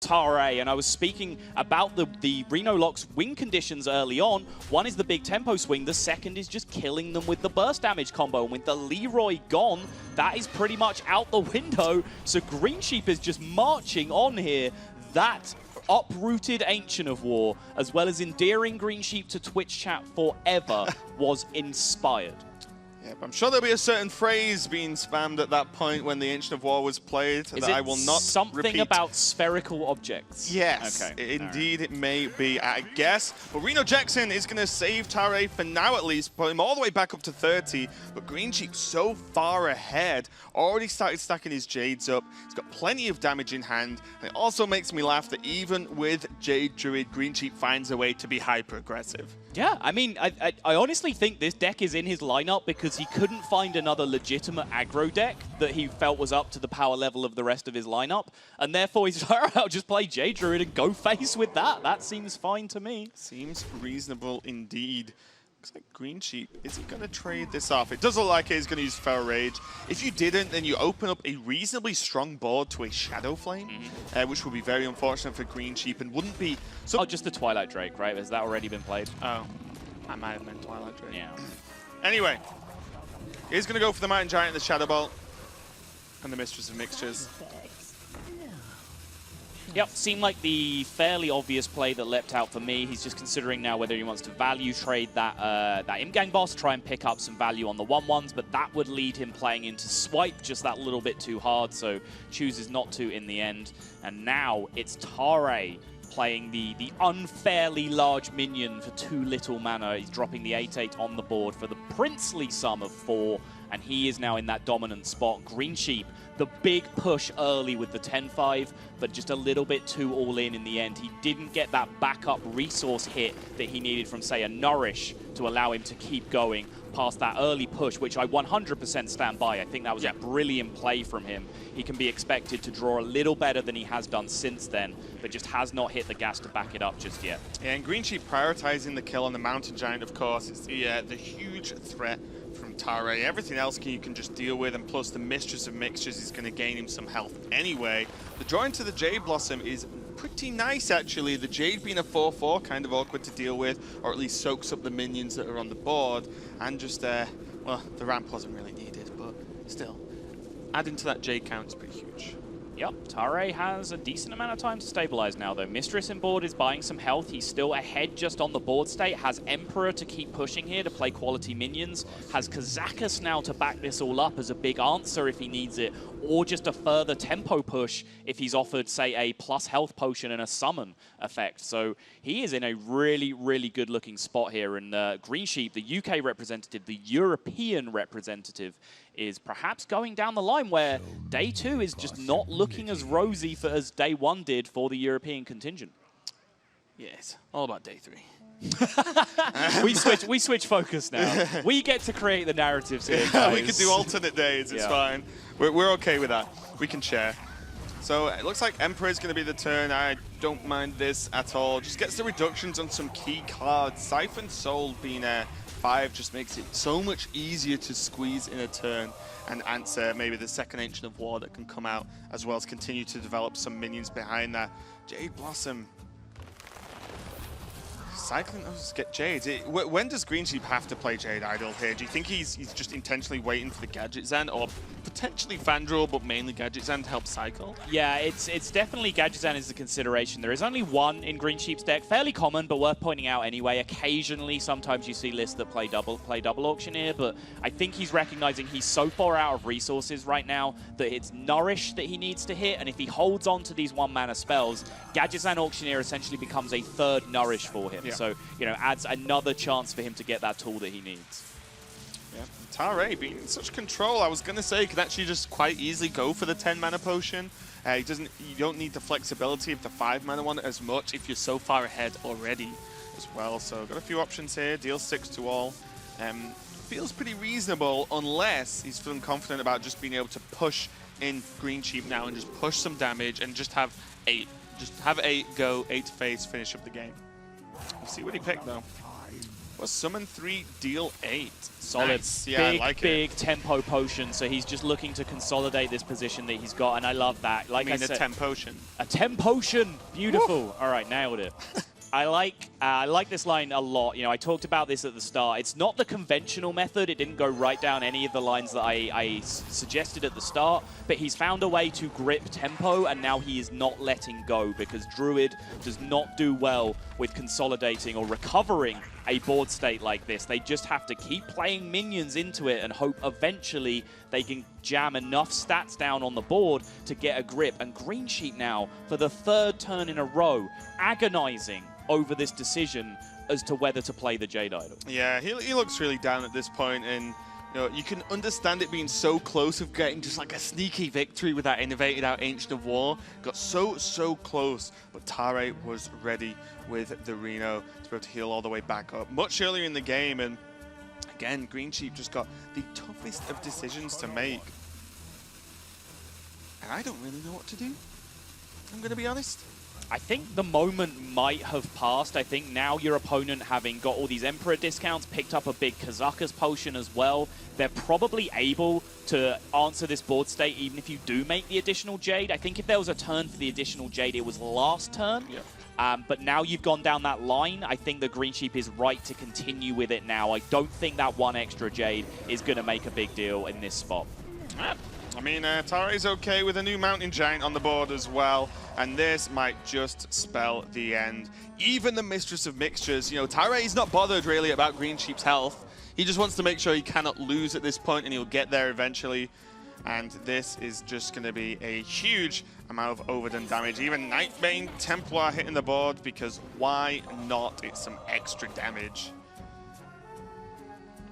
Tarei, and I was speaking about the Reno Lock's win conditions early on. One is the big tempo swing, the second is just killing them with the burst damage combo, and with the Leroy gone, that is pretty much out the window, so Greensheep is just marching on here. That uprooted Ancient of War, as well as endearing Greensheep to Twitch chat forever, was inspired. Yeah, I'm sure there'll be a certain phrase being spammed at that point when the Ancient of War was played that I will not something repeat. About spherical objects? Yes, okay. Indeed it may be, I guess. But Reno Jackson is going to save Tarei for now at least, put him all the way back up to 30. But Greensheep so far ahead, already started stacking his Jades up. He's got plenty of damage in hand. And it also makes me laugh that even with Jade Druid, Greensheep finds a way to be hyper-aggressive. Yeah, I mean, I honestly think this deck is in his lineup because he couldn't find another legitimate aggro deck that he felt was up to the power level of the rest of his lineup. And therefore, he's like, all right, I'll just play Jade Druid and go face with that. That seems fine to me. Seems reasonable indeed. Looks like Greensheep, is he going to trade this off? It does look like he's going to use Feral Rage. If you didn't, then you open up a reasonably strong board to a Shadow Flame, which would be very unfortunate for Greensheep and wouldn't be... So just the Twilight Drake, right? Has that already been played? Oh, I might have meant Twilight Drake. Yeah. Anyway, he's going to go for the Mountain Giant, the Shadow Bolt, and the Mistress of Mixtures. Yep, seemed like the fairly obvious play that leapt out for me. He's just considering now whether he wants to value trade that Imgang boss, try and pick up some value on the 1/1s, but that would lead him playing into Swipe just that little bit too hard, so chooses not to in the end. And now it's Tarei playing the unfairly large minion for 2 little mana. He's dropping the 8/8 on the board for the princely sum of 4, and he is now in that dominant spot. Greensheep, the big push early with the 10-5, but just a little bit too all-in the end. He didn't get that backup resource hit that he needed from, say, a Nourish to allow him to keep going past that early push, which I 100% stand by. I think that was a brilliant play from him. He can be expected to draw a little better than he has done since then, but just has not hit the gas to back it up just yet. Yeah, and Greensheep prioritizing the kill on the Mountain Giant, of course, is the huge threat from Tarei. Everything else you can just deal with, and plus the Mistress of Mixtures is going to gain him some health anyway. The draw into the Jade Blossom is pretty nice, actually. The Jade being a 4/4, kind of awkward to deal with, or at least soaks up the minions that are on the board, and just Well, the ramp wasn't really needed, but still. Adding to that Jade count is pretty huge. Yep, Tarei has a decent amount of time to stabilize now, though. Mistress in board is buying some health. He's still ahead just on the board state. Has Emperor to keep pushing here to play quality minions. Has Kazakus now to back this all up as a big answer if he needs it, or just a further tempo push if he's offered, say, a plus health potion and a summon effect. So he is in a really, really good-looking spot here. And Greensheep, the UK representative, the European representative, is perhaps going down the line where day 2 is just not looking as rosy as day 1 did for the European contingent. Yes, all about day 3. we switch focus now. We get to create the narratives here, guys. We can do alternate days, it's fine. We're okay with that. We can share. So it looks like Emperor is going to be the turn. I don't mind this at all. Just gets the reductions on some key cards. Siphon Soul being 5 just makes it so much easier to squeeze in a turn and answer maybe the second Ancient of War that can come out, as well as continue to develop some minions behind that. Jade Blossom. Cycling, just get Jade. When does Greensheep have to play Jade Idol here? Do you think he's just intentionally waiting for the Gadget Zan, or potentially Fandral, but mainly Gadget Zan to help cycle? Yeah, it's definitely Gadget Zan is a consideration. There is only one in Greensheep's deck, fairly common, but worth pointing out anyway. Occasionally, sometimes you see lists that play double Auctioneer, but I think he's recognizing he's so far out of resources right now that it's Nourish that he needs to hit, and if he holds on to these 1-mana spells, Gadget Zan Auctioneer essentially becomes a third Nourish for him. Yeah. So, you know, adds another chance for him to get that tool that he needs. Yeah, Tarei being in such control, I was going to say, he could actually just quite easily go for the 10-mana potion. You don't need the flexibility of the 5-mana one as much if you're so far ahead already as well. So got a few options here, deal 6 to all. Feels pretty reasonable unless he's feeling confident about just being able to push in Greensheep now and just push some damage and just have 8. Just have 8 go, 8 face, finish up the game. We'll see what he picked though. Was summon 3, deal 8. Solid. Nice. Yeah, big, I like big tempo potion. So he's just looking to consolidate this position that he's got, and I love that. Like I said, a temp potion. A temp potion. Beautiful. Woof. All right, nailed it. I like this line a lot. You know, I talked about this at the start. It's not the conventional method. It didn't go right down any of the lines that I suggested at the start, but he's found a way to grip tempo, and now he is not letting go, because Druid does not do well with consolidating or recovering a board state like this. They just have to keep playing minions into it and hope eventually they can jam enough stats down on the board to get a grip. And Greensheep now, for the 3rd turn in a row, agonizing over this decision as to whether to play the Jade Idol. Yeah, he looks really down at this point, and you know, you can understand it being so close of getting just like a sneaky victory with that innovated out Ancient of War. Got so close, but Tarei was ready with the Reno to be able to heal all the way back up much earlier in the game. And again, Greensheep just got the toughest of decisions to make. And I don't really know what to do, I'm going to be honest. I think the moment might have passed. I think now your opponent, having got all these Emperor discounts, picked up a big Kazakus potion as well, they're probably able to answer this board state even if you do make the additional Jade. I think if there was a turn for the additional Jade, it was last turn. Yeah. But now you've gone down that line, I think the Greensheep is right to continue with it now. I don't think that 1 extra Jade is going to make a big deal in this spot. I mean, Tarei's okay with a new Mountain Giant on the board as well, and this might just spell the end. Even the Mistress of Mixtures, you know, Tarei's not bothered really about Greensheep's health. He just wants to make sure he cannot lose at this point, and he'll get there eventually. And this is just going to be a huge amount of overdone damage. Even Nightbane Templar hitting the board, because why not? It's some extra damage.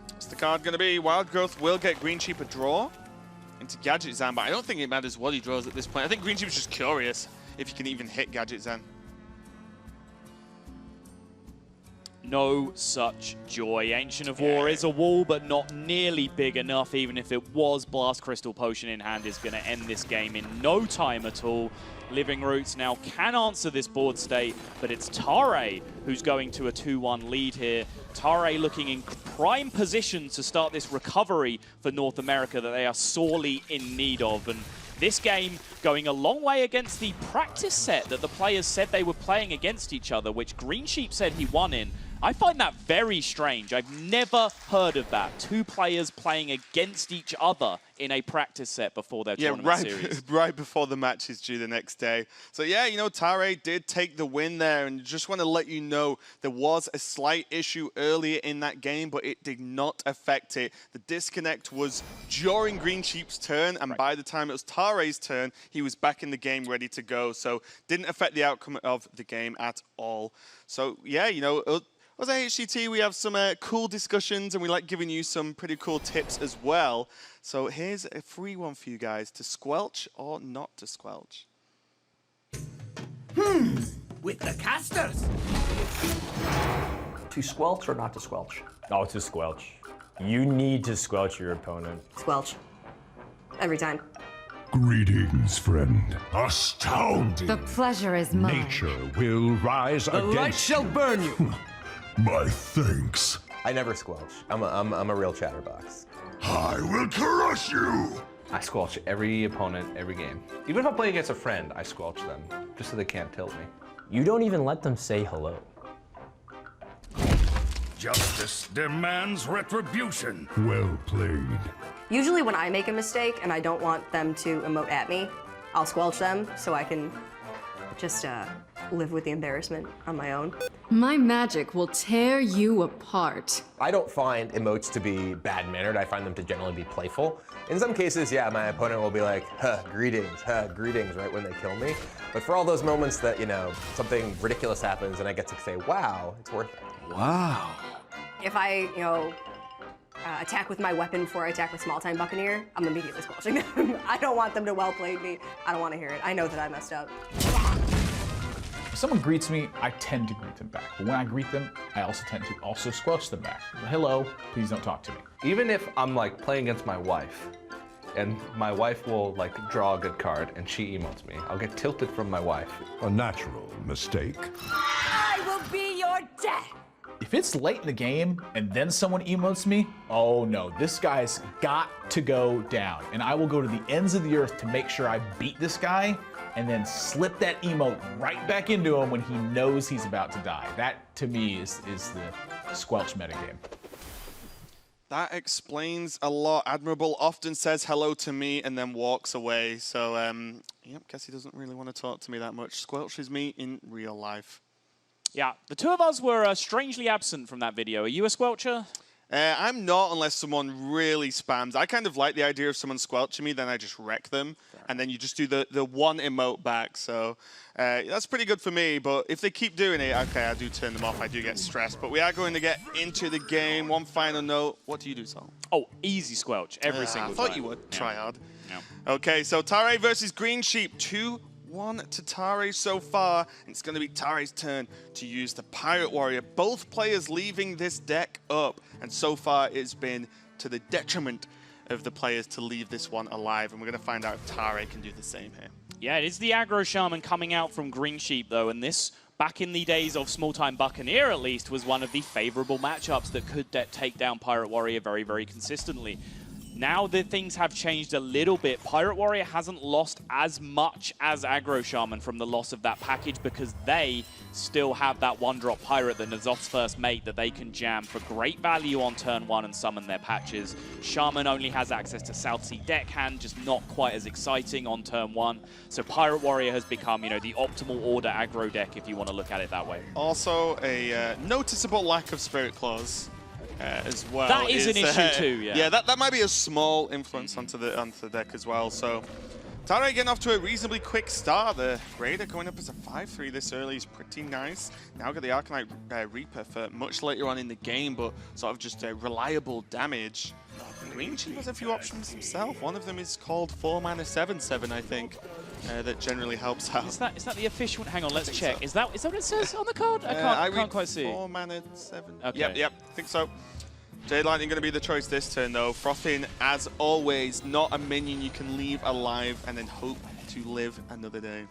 What's the card going to be? Wild Growth will get Greensheep a draw into Gadget Zan, but I don't think it matters what he draws at this point. I think Greensheep's just curious if he can even hit Gadget Zan. No such joy. Ancient of War is a wall, but not nearly big enough. Even if it was, Blast Crystal Potion in hand is going to end this game in no time at all. Living Roots now can answer this board state, but it's Tarei who's going to a 2-1 lead here. Tarei looking in prime position to start this recovery for North America that they are sorely in need of. And this game going a long way against the practice set that the players said they were playing against each other, which Greensheep said he won in. I find that very strange. I've never heard of that. 2 players playing against each other in a practice set before their tournament series. Right before the match is due the next day. So yeah, you know, Tarei did take the win there, and just want to let you know there was a slight issue earlier in that game, but it did not affect it. The disconnect was during greensheep's turn, and by the time it was Tarei's turn, he was back in the game ready to go. So didn't affect the outcome of the game at all. So yeah, you know, as a HCT, we have some cool discussions, and we like giving you some pretty cool tips as well. So here's a free one for you guys to squelch or not to squelch. With the casters. To squelch or not to squelch? Oh, to squelch. You need to squelch your opponent. Squelch. Every time. Greetings, friend. Astounding. The pleasure is mine. Nature will rise The against light shall burn you. My thanks. I never squelch. I'm a real chatterbox. I will crush you. I squelch every opponent, every game. Even if I'm playing against a friend, I squelch them, just so they can't tilt me. You don't even let them say hello. Justice demands retribution. Well played. Usually when I make a mistake and I don't want them to emote at me, I'll squelch them so I can just live with the embarrassment on my own. My magic will tear you apart. I don't find emotes to be bad-mannered. I find them to generally be playful. In some cases, yeah, my opponent will be like, greetings, right when they kill me. But for all those moments that, you know, something ridiculous happens and I get to say, wow, it's worth it. Wow. If I, you know, attack with my weapon before I attack with small-time Buccaneer, I'm immediately squelching them. I don't want them to well-played me. I don't want to hear it. I know that I messed up. If someone greets me, I tend to greet them back. But when I greet them, I also tend to also squelch them back. Hello, please don't talk to me. Even if I'm like playing against my wife, and my wife will like draw a good card and she emotes me, I'll get tilted from my wife. A natural mistake. I will be your death. If it's late in the game and then someone emotes me, oh no, this guy's got to go down. And I will go to the ends of the earth to make sure I beat this guy and then slip that emote right back into him when he knows he's about to die. That, to me, is the squelch metagame. That explains a lot. Admirable often says hello to me and then walks away. So, yep, guess he doesn't really want to talk to me that much. Squelches me in real life. Yeah, the 2 of us were strangely absent from that video. Are you a squelcher? I'm not, unless someone really spams. I kind of like the idea of someone squelching me, then I just wreck them, and then you just do the one emote back. So that's pretty good for me, but if they keep doing it, okay, I do turn them off. I do get stressed, but we are going to get into the game. One final note. What do you do, Sol? Oh, easy squelch every single time. I thought you would. Try hard. Yeah. Okay, so Tarei versus Greensheep. 2-1 to Tarei so far. And it's going to be Tarei's turn to use the Pirate Warrior. Both players leaving this deck up. And so far, it's been to the detriment of the players to leave this one alive. And we're going to find out if Tarei can do the same here. Yeah, it is the aggro shaman coming out from Greensheep, though. And this, back in the days of small-time Buccaneer, at least, was one of the favorable matchups that could take down Pirate Warrior very, very consistently. Now that things have changed a little bit, Pirate Warrior hasn't lost as much as Aggro Shaman from the loss of that package because they still have that one-drop Pirate, the N'Zoth's first mate, that they can jam for great value on turn 1 and summon their patches. Shaman only has access to South Sea Deckhand, just not quite as exciting on turn 1. So Pirate Warrior has become, you know, the optimal order aggro deck if you want to look at it that way. Also, a noticeable lack of Spirit Claws. As well. That is an issue too, yeah. Yeah, that might be a small influence onto the deck as well. So Tarei getting off to a reasonably quick start. The Raider going up as a 5-3 this early is pretty nice. Now got the Arcanite Reaper for much later on in the game, but sort of just a reliable damage. Greensheep has a few options himself. One of them is called 4-mana 7/7, I think. That generally helps out. Is that the official? Hang on, let's check. So. Is that what it says on the card? I can't quite see. 4-mana 7. Okay. Yep, I think so. Jade Lightning going to be the choice this turn, though. Frothing, as always, not a minion you can leave alive and then hope to live another day.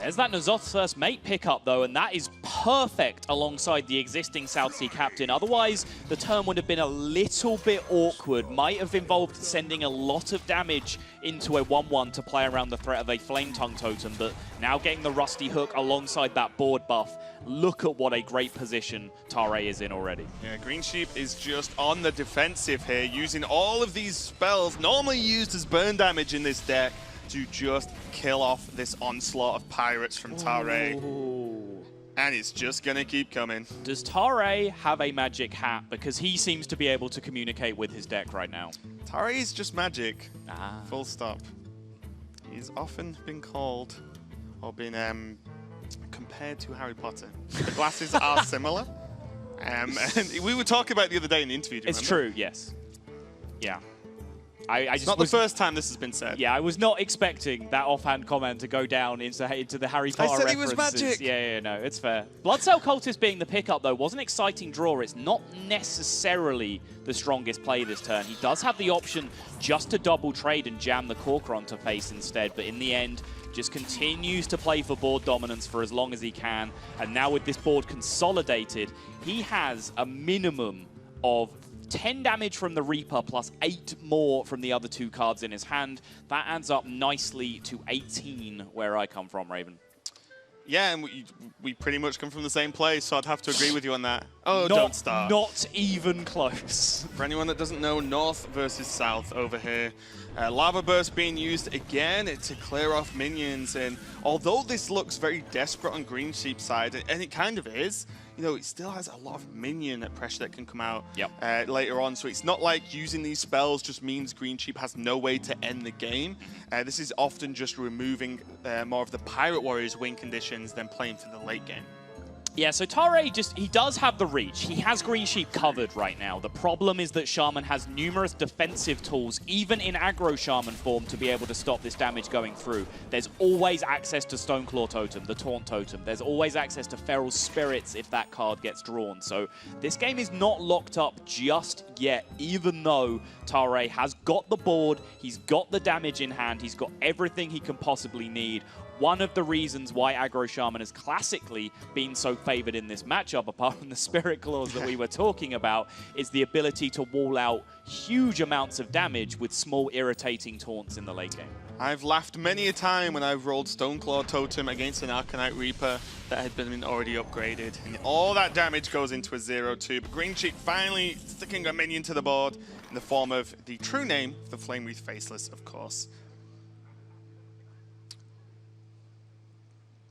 There's that N'Zoth's first mate pickup, though, and that is perfect alongside the existing South Sea captain. Otherwise, the turn would have been a little bit awkward. Might have involved sending a lot of damage into a 1-1 to play around the threat of a Flame Tongue totem, but now getting the Rusty Hook alongside that board buff, look at what a great position Tarei is in already. Yeah, greensheep is just on the defensive here, using all of these spells normally used as burn damage in this deck to just kill off this onslaught of pirates from Tarei. And it's just gonna keep coming. Does Tarei have a magic hat? Because he seems to be able to communicate with his deck right now. Tarei is just magic. Full stop. He's often been called, or been compared to Harry Potter. The glasses are similar. And we were talking about it the other day in the interview, do you It's remember? true, yes. Yeah. It's not the first time this has been said. Yeah, I was not expecting that offhand comment to go down into the Harry Potter said references. he was magic. Yeah, no, it's fair. Bloodsail Cultist being the pickup, though, was an exciting draw. It's not necessarily the strongest play this turn. He does have the option just to double trade and jam the Corcoran to face instead, but in the end, just continues to play for board dominance for as long as he can. And now with this board consolidated, he has a minimum of 10 damage from the Reaper plus 8 more from the other 2 cards in his hand. That adds up nicely to 18 where I come from, Raven. Yeah, and we pretty much come from the same place, so I'd have to agree with you on that. Oh, don't start. Not even close. For anyone that doesn't know, North versus South over here. Lava Burst being used again to clear off minions, and although this looks very desperate on Greensheep's side, and it kind of is, you know, it still has a lot of minion pressure that can come out later on, so it's not like using these spells just means Greensheep has no way to end the game. This is often just removing more of the Pirate Warriors win conditions than playing for the late game. Yeah, so Tarei he does have the reach. He has Greensheep covered right now. The problem is that Shaman has numerous defensive tools, even in aggro Shaman form, to be able to stop this damage going through. There's always access to Stoneclaw Totem, the Taunt Totem. There's always access to Feral Spirits if that card gets drawn. So this game is not locked up just yet, even though Tarei has got the board, he's got the damage in hand, he's got everything he can possibly need. One of the reasons why aggro Shaman has classically been so favored in this matchup, apart from the Spirit Claws that we were talking about, is the ability to wall out huge amounts of damage with small irritating taunts in the late game. I've laughed many a time when I've rolled Stoneclaw Totem against an Arcanite Reaper that had been already upgraded. And all that damage goes into a 0-2. But Greensheep finally sticking a minion to the board in the form of the true name, the Flame Wreath Faceless, of course.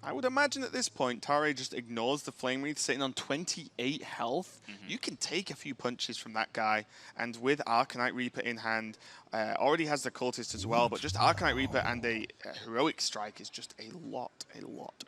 I would imagine at this point, Tarei just ignores the Flame Wreath, sitting on 28 health. You can take a few punches from that guy, and with Arcanite Reaper in hand, already has the Cultist as well, but just Arcanite Reaper and a Heroic Strike is just a lot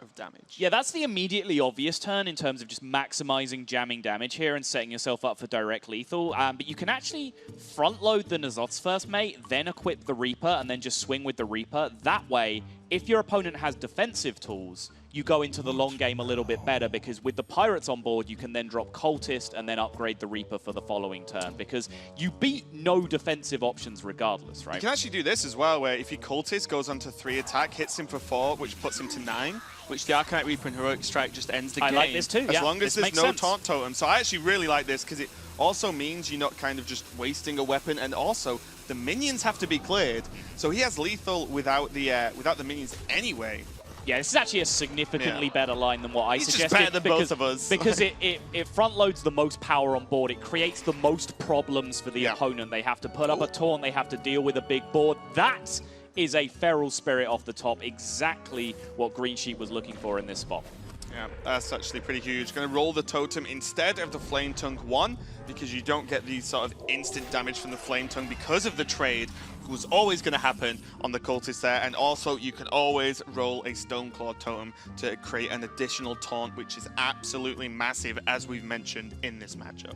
of damage. Yeah, that's the immediately obvious turn in terms of just maximizing jamming damage here and setting yourself up for direct lethal. But you can actually front load the N'Zoth's first mate, then equip the Reaper, and then just swing with the Reaper. That way, if your opponent has defensive tools, you go into the long game a little bit better, because with the Pirates on board, you can then drop Cultist and then upgrade the Reaper for the following turn, because you beat no defensive options regardless, right? You can actually do this as well, where if your Cultist goes on to 3 attack, hits him for 4, which puts him to 9, which the Arcanite Reaper and Heroic Strike just ends the game. I like this too, As long as this there's makes no sense. Taunt Totem. So I actually really like this, because it also means you're not kind of just wasting a weapon, and also the minions have to be cleared. So he has lethal without the minions anyway. Yeah, this is actually a significantly better line than what I He's just suggested. better than both of us. Because it front loads the most power on board. It creates the most problems for the opponent. They have to put up a taunt. They have to deal with a big board. That is a Feral Spirit off the top. Exactly what Greensheep was looking for in this spot. Yeah, that's actually pretty huge. Going to roll the Totem instead of the Flame Tongue 1, because you don't get the sort of instant damage from the Flame Tongue because of the trade. It was always going to happen on the Cultist there, and also you can always roll a Stoneclaw Totem to create an additional taunt, which is absolutely massive, as we've mentioned in this matchup.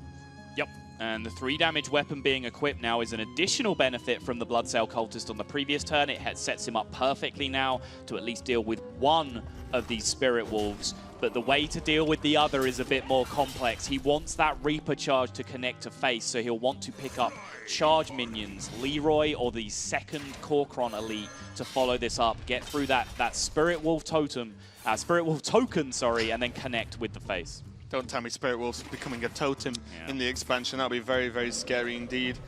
Yep. And the 3 damage weapon being equipped now is an additional benefit from the Bloodsail Cultist on the previous turn. It sets him up perfectly now to at least deal with one of these Spirit Wolves. But the way to deal with the other is a bit more complex. He wants that Reaper charge to connect to face, so he'll want to pick up charge minions, Leroy or the second Corcoran Elite, to follow this up, get through that Spirit Wolf totem, Spirit Wolf token, sorry, and then connect with the face. Don't tell me Spirit Wolf's becoming a totem in the expansion. That'll be very, very scary indeed.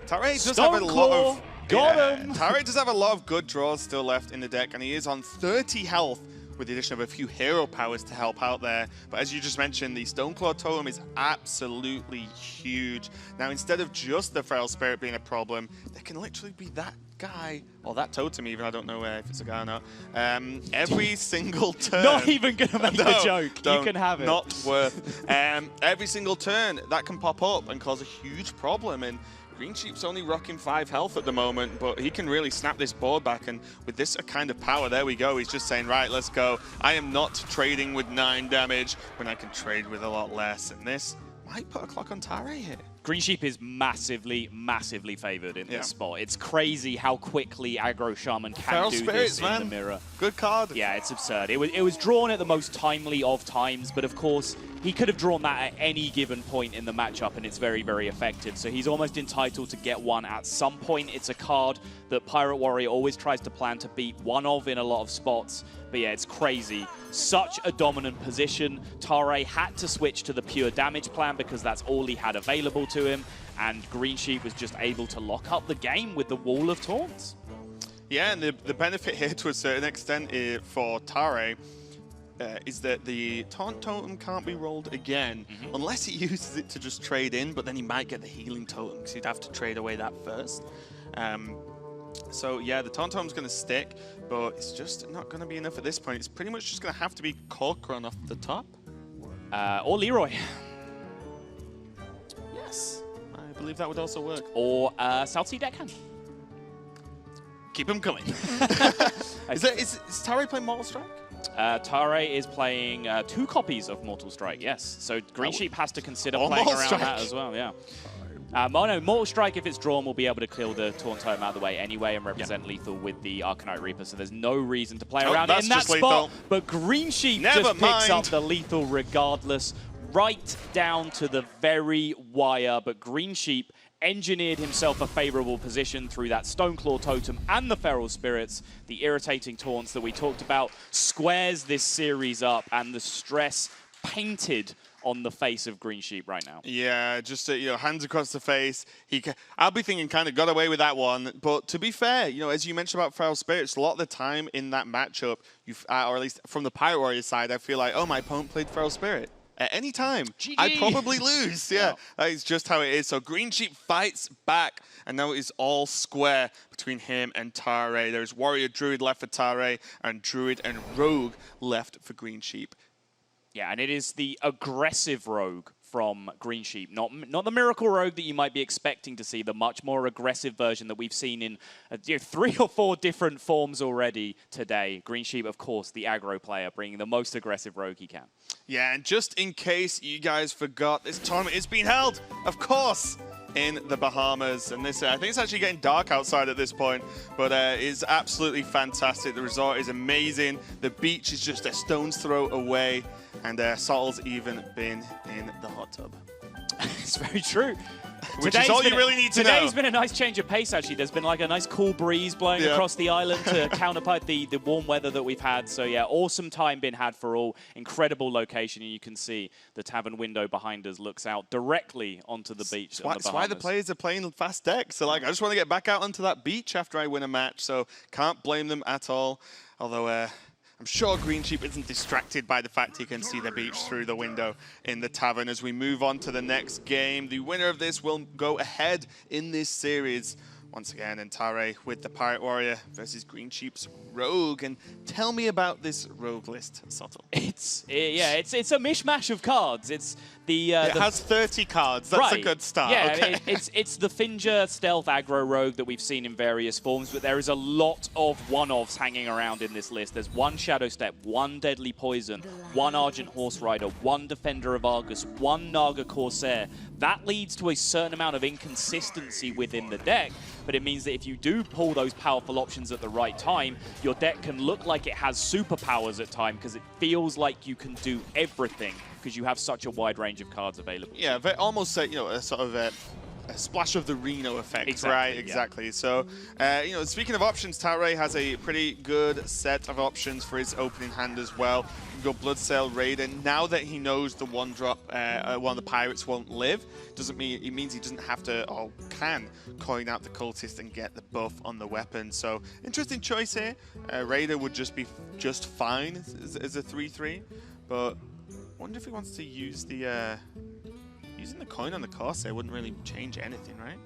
Tarei does have a lot of... Tarei does have a lot of good draws still left in the deck, and he is on 30 health with the addition of a few hero powers to help out there. But as you just mentioned, the Stoneclaw Totem is absolutely huge. Now, instead of just the Feral Spirit being a problem, there can literally be that guy, or that totem even, I don't know if it's a guy or not, every single turn. Not even going to make the joke. You can have it. Not worth. Every single turn, that can pop up and cause a huge problem. And greensheep's only rocking 5 health at the moment, but he can really snap this board back, and with this kind of power, there we go. He's just saying, right, let's go. I am not trading with 9 damage when I can trade with a lot less, and this might put a clock on Tarei here. Greensheep is massively, massively favored in this spot. It's crazy how quickly Aggro Shaman can Feral do Spirits, this man. in the mirror. Good card. Yeah, it's absurd. It was drawn at the most timely of times, but of course, he could have drawn that at any given point in the matchup, and it's very, very effective. So he's almost entitled to get one at some point. It's a card that Pirate Warrior always tries to plan to beat one of in a lot of spots. But yeah, it's crazy. Such a dominant position. Tarei had to switch to the pure damage plan because that's all he had available to him. And Greensheep was just able to lock up the game with the Wall of Taunts. Yeah, and the benefit here to a certain extent for Tarei is that the Taunt Totem can't be rolled again unless he uses it to just trade in, but then he might get the Healing Totem because he'd have to trade away that first. So yeah, the Taunt Totem's going to stick, but it's just not going to be enough at this point. It's pretty much just going to have to be Corcoran off the top. Or Leroy. Yes, I believe that would also work. Or South Sea Deckhand. Keep him coming. Is Tarei playing Mortal Strike? Tarei is playing 2 copies of Mortal Strike, yes. So Greensheep has to consider playing around that as well, yeah. No, Mortal Strike, if it's drawn, will be able to clear the Taunt Totem out of the way anyway and represent lethal with the Arcanite Reaper, so there's no reason to play around in that spot. Lethal. But Greensheep just picks up the lethal regardless, right down to the very wire. But Greensheep engineered himself a favorable position through that Stoneclaw Totem and the Feral Spirits. The irritating taunts that we talked about squares this series up, and the stress painted on the face of Greensheep right now. Yeah, just hands across the face. I'll be thinking kind of got away with that one. But to be fair, as you mentioned about Feral Spirits, a lot of the time in that matchup, or at least from the Pirate Warrior side, I feel like, oh, my opponent played Feral Spirit. At any time, GG. I probably lose. Yeah, that is just how it is. So Greensheep fights back, and now it is all square between him and Tarei. There's Warrior Druid left for Tarei, and Druid and Rogue left for Greensheep. Yeah, and it is the aggressive Rogue from Greensheep, not the Miracle Rogue that you might be expecting to see, the much more aggressive version that we've seen in 3 or 4 different forms already today. Greensheep, of course, the aggro player, bringing the most aggressive Rogue he can. Yeah, and just in case you guys forgot, this tournament is being held, of course, in the Bahamas. And this, I think it's actually getting dark outside at this point, but it's absolutely fantastic. The resort is amazing. The beach is just a stone's throw away. And Salt's even been in the hot tub. It's very true. Which is all you really need to know. Today's been a nice change of pace, actually. There's been like a nice cool breeze blowing across the island to counterpart the warm weather that we've had. So yeah, awesome time being had for all. Incredible location, and you can see the tavern window behind us looks out directly onto the beach. That's why the players are playing fast decks. So like, I just want to get back out onto that beach after I win a match. So can't blame them at all. Although I'm sure Greensheep isn't distracted by the fact he can see the beach through the window in the tavern. As we move on to the next game, the winner of this will go ahead in this series. Once again, and Tarei with the Pirate Warrior versus Greensheep's Rogue. And tell me about this Rogue list, Sottle. It's a mishmash of cards. It's it has 30 cards. That's a good start. Yeah, okay. it's the Finger Stealth Aggro Rogue that we've seen in various forms, but there is a lot of one-offs hanging around in this list. There's 1 Shadow Step, 1 Deadly Poison, 1 Argent Horse Rider, 1 Defender of Argus, 1 Naga Corsair. That leads to a certain amount of inconsistency within the deck, but it means that if you do pull those powerful options at the right time, your deck can look like it has superpowers at times because it feels like you can do everything because you have such a wide range of cards available. Yeah, almost a sort of splash of the Reno effect, Exactly, right? yeah. Exactly. So, you know, speaking of options, Tarei has a pretty good set of options for his opening hand as well. You can go Bloodsail Raider. Now that he knows the one drop, one of the pirates won't live, doesn't mean it means he doesn't have to or can coin out the cultist and get the buff on the weapon. So, interesting choice here. Raider would just be just fine as a 3/3, but I wonder if he wants to use the. Using the coin on the Corsair wouldn't really change anything, right?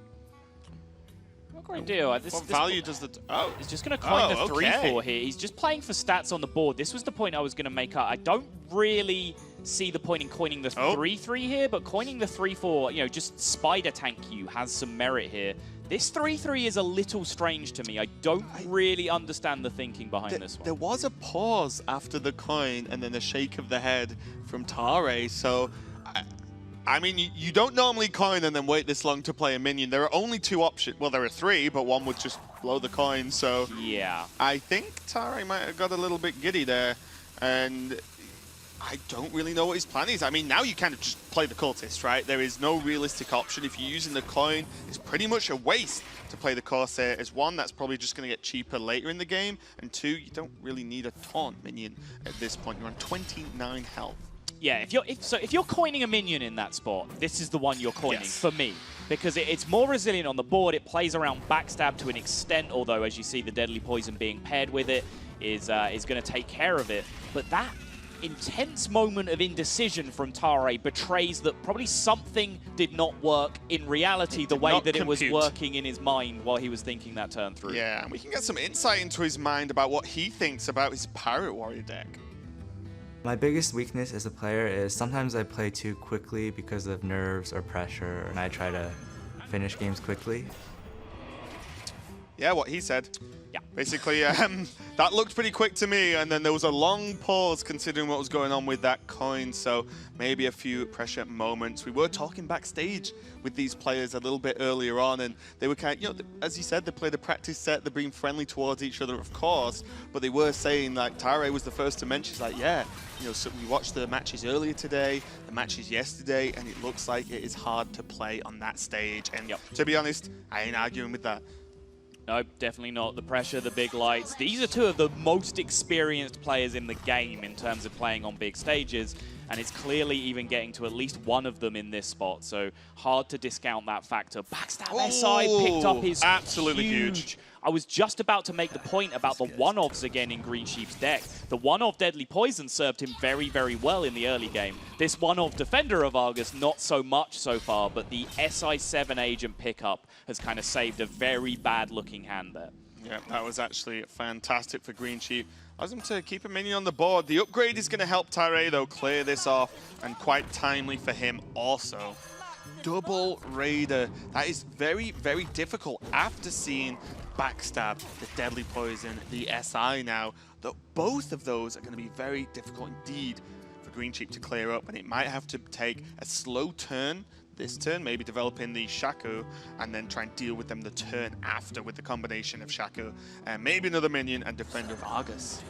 Not a great deal. What value does the... Oh. He's just going to coin the okay. 3/4 here. He's just playing for stats on the board. This was the point I was going to make up. I don't really see the point in coining the 3/3 here, but coining the 3/4, you know, just spider tank you has some merit here. This 3/3 is a little strange to me. I don't really understand the thinking behind this one. There was a pause after the coin and then a shake of the head from Tarei, so... I mean, you don't normally coin and then wait this long to play a minion. There are only 2 options. Well, there are 3, but one would just blow the coin. So yeah, I think Tarei might have got a little bit giddy there. And I don't really know what his plan is. I mean, now you kind of just play the cultist, right? There is no realistic option. If you're using the coin, it's pretty much a waste to play the Corsair. As 1, that's probably just going to get cheaper later in the game. And 2, you don't really need a taunt minion at this point. You're on 29 health. Yeah, if you're coining a minion in that spot, this is the one you're coining for me, because it's more resilient on the board. It plays around backstab to an extent, although as you see, the deadly poison being paired with it is going to take care of it. But that intense moment of indecision from Tarei betrays that probably something did not work in reality the way that it was working in his mind while he was thinking that turn through. Yeah, and we can get some insight into his mind about what he thinks about his Pirate Warrior deck. My biggest weakness as a player is sometimes I play too quickly because of nerves or pressure, and I try to finish games quickly. Yeah, what he said. Yeah. Basically, that looked pretty quick to me, and then there was a long pause considering what was going on with that coin, so maybe a few pressure moments. We were talking backstage with these players a little bit earlier on, and they were kind of, you know, as you said, they played a practice set, they're being friendly towards each other, of course, but they were saying, like, Tarei was the first to mention, she's like, yeah, you know, so we watched the matches earlier today, the matches yesterday, and it looks like it is hard to play on that stage, and to be honest, I ain't arguing with that. No, definitely not. The pressure, the big lights. These are 2 of the most experienced players in the game in terms of playing on big stages, and it's clearly even getting to at least one of them in this spot, so hard to discount that factor. Backstab SI picked up his absolutely huge. I was just about to make the point about the one-offs again in Greensheep's deck. The one-off Deadly Poison served him very, very well in the early game. This one-off Defender of Argus, not so much so far, but the SI7 agent pickup has kind of saved a very bad-looking hand there. Yeah, that was actually fantastic for Greensheep. Allows him to keep a minion on the board. The upgrade is going to help Tarei, though, clear this off, and quite timely for him also. Double Raider. That is very, very difficult after seeing Backstab, the Deadly Poison, the SI now. Both of those are going to be very difficult indeed for Greensheep to clear up, and it might have to take a slow turn this turn, maybe developing the Shaco, and then try and deal with them the turn after with the combination of Shaco, and maybe another minion and Defender of Argus.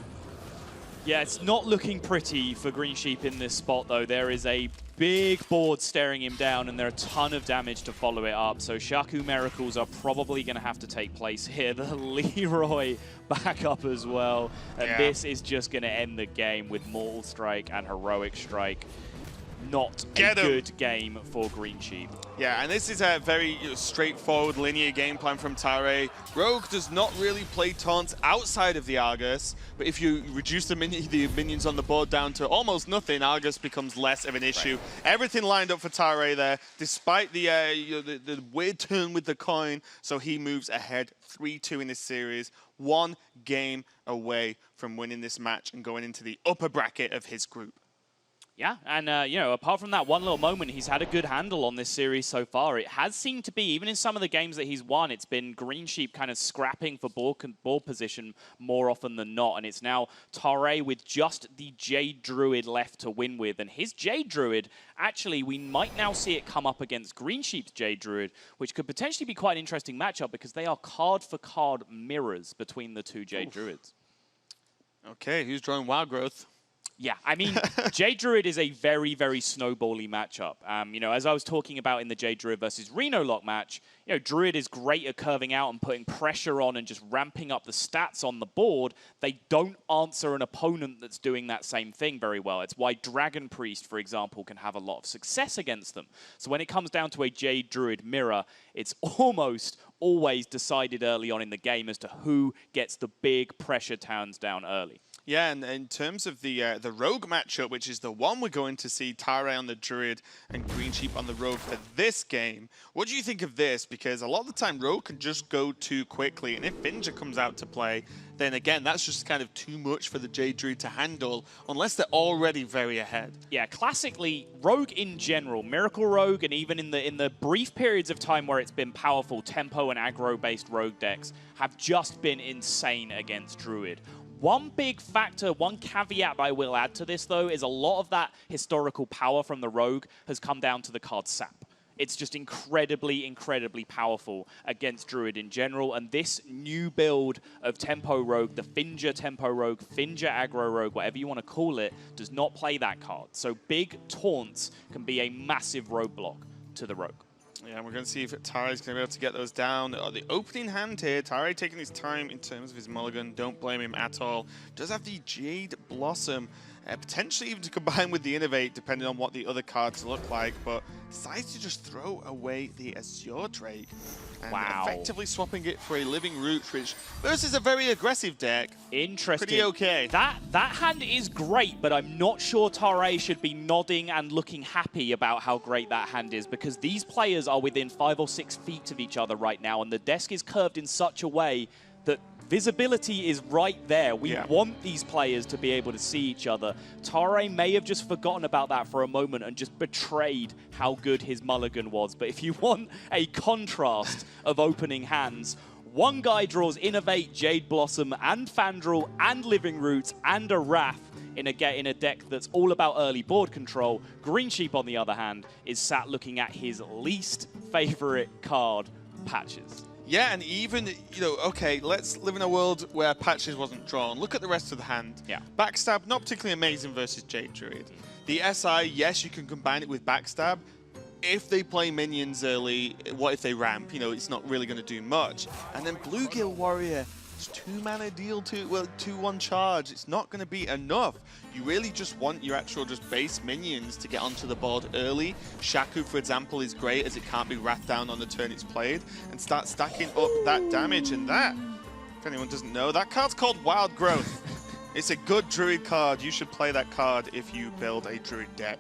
Yeah, it's not looking pretty for Greensheep in this spot, though. There is a big board staring him down, and there are a ton of damage to follow it up. So Shaku Miracles are probably going to have to take place here. The Leroy back up as well. And this is just going to end the game with Mortal Strike and Heroic Strike. Not a good game for Greensheep. Yeah, and this is a very straightforward linear game plan from Tarei. Rogue does not really play taunts outside of the Argus, but if you reduce the minions on the board down to almost nothing, Argus becomes less of an issue. Right. Everything lined up for Tarei there, despite the weird turn with the coin, so he moves ahead 3-2 in this series, 1 game away from winning this match and going into the upper bracket of his group. Yeah, and you know, apart from that one little moment, he's had a good handle on this series so far. It has seemed to be, even in some of the games that he's won, it's been Greensheep kind of scrapping for ball position more often than not, and it's now Tarei with just the Jade Druid left to win with, and his Jade Druid, actually, we might now see it come up against Greensheep's Jade Druid, which could potentially be quite an interesting matchup because they are card-for-card mirrors between the 2 Jade Druids. Okay, who's drawing Wild Growth? Yeah, I mean, Jade Druid is a very, very snowbally matchup. You know, as I was talking about in the Jade Druid versus Reno Lock match, you know, Druid is great at curving out and putting pressure on and just ramping up the stats on the board. They don't answer an opponent that's doing that same thing very well. It's why Dragon Priest, for example, can have a lot of success against them. So when it comes down to a Jade Druid mirror, it's almost always decided early on in the game as to who gets the big pressure turns down early. Yeah, and in terms of the Rogue matchup, which is the one we're going to see Tarei on the Druid and greensheep on the Rogue for this game, what do you think of this? Because a lot of the time, Rogue can just go too quickly, and if Finja comes out to play, then again, that's just kind of too much for the Jade Druid to handle, unless they're already very ahead. Yeah, classically, Rogue in general, Miracle Rogue, and even in the brief periods of time where it's been powerful, tempo and aggro-based Rogue decks have just been insane against Druid. One big factor, one caveat I will add to this, though, is a lot of that historical power from the Rogue has come down to the card Sap. It's just incredibly, incredibly powerful against Druid in general, and this new build of Tempo Rogue, the Finja Tempo Rogue, Finja Aggro Rogue, whatever you want to call it, does not play that card. So big taunts can be a massive roadblock to the Rogue. Yeah, we're going to see if Tarei's going to be able to get those down. The opening hand here, Tarei taking his time in terms of his mulligan. Don't blame him at all. Does have the Jade Blossom, potentially even to combine with the Innovate, depending on what the other cards look like, but decides to just throw away the Azure Drake. And effectively swapping it for a Living Roots, which versus a very aggressive deck. Interesting. Pretty okay. That hand is great, but I'm not sure Tarei should be nodding and looking happy about how great that hand is, because these players are within 5 or 6 feet of each other right now, and the desk is curved in such a way that visibility is right there. We want these players to be able to see each other. Tarei may have just forgotten about that for a moment and just betrayed how good his mulligan was. But if you want a contrast of opening hands, one guy draws Innovate, Jade Blossom, and Fandral, and Living Roots, and a Wrath in a deck that's all about early board control. Greensheep, on the other hand, is sat looking at his least favorite card, Patches. Yeah, and even, you know, okay, let's live in a world where Patches wasn't drawn. Look at the rest of the hand. Yeah. Backstab, not particularly amazing versus Jade Druid. The SI, yes, you can combine it with Backstab. If they play minions early, what if they ramp? You know, it's not really going to do much. And then Bluegill Warrior, it's 2-mana deal, 2-1 charge. It's not going to be enough. You really just want your actual just base minions to get onto the board early. Shaku, for example, is great as it can't be wrapped down on the turn it's played, and start stacking up that damage. And that, if anyone doesn't know, that card's called Wild Growth. It's a good Druid card. You should play that card if you build a Druid deck.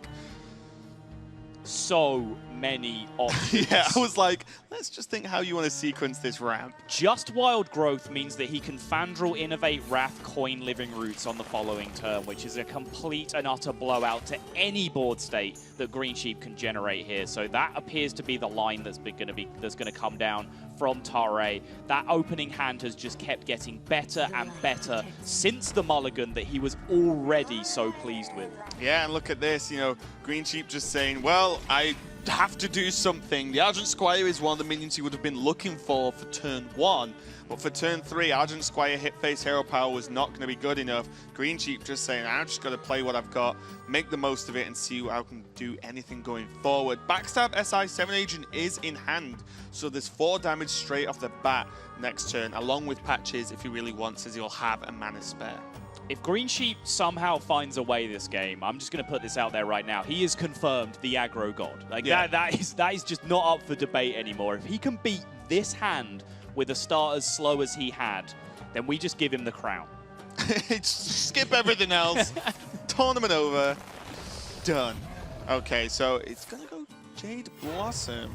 So many options. Yeah, I was like, let's just think how you want to sequence this ramp. Just Wild Growth means that he can Fandral, Innovate, Wrath, coin Living Roots on the following turn, which is a complete and utter blowout to any board state that Greensheep can generate here. So that appears to be the line that's going to come down from Tarei. That opening hand has just kept getting better and better since the mulligan that he was already so pleased with. Yeah, and look at this, you know, Greensheep just saying, well, I have to do something. The Argent Squire is one of the minions he would have been looking for turn 1, but for turn 3, Argent Squire hit face hero power was not going to be good enough. Greensheep just saying, I've just got to play what I've got, make the most of it, and see how I can do anything going forward. Backstab SI 7 Agent is in hand, so there's 4 damage straight off the bat next turn, along with Patches if he really wants, as he'll have a mana spare. If Greensheep somehow finds a way this game, I'm just going to put this out there right now, he is confirmed the aggro god. Like that is just not up for debate anymore. If he can beat this hand with a start as slow as he had, then we just give him the crown. Skip everything else. Tournament over. Done. Okay, so it's going to go Jade Blossom.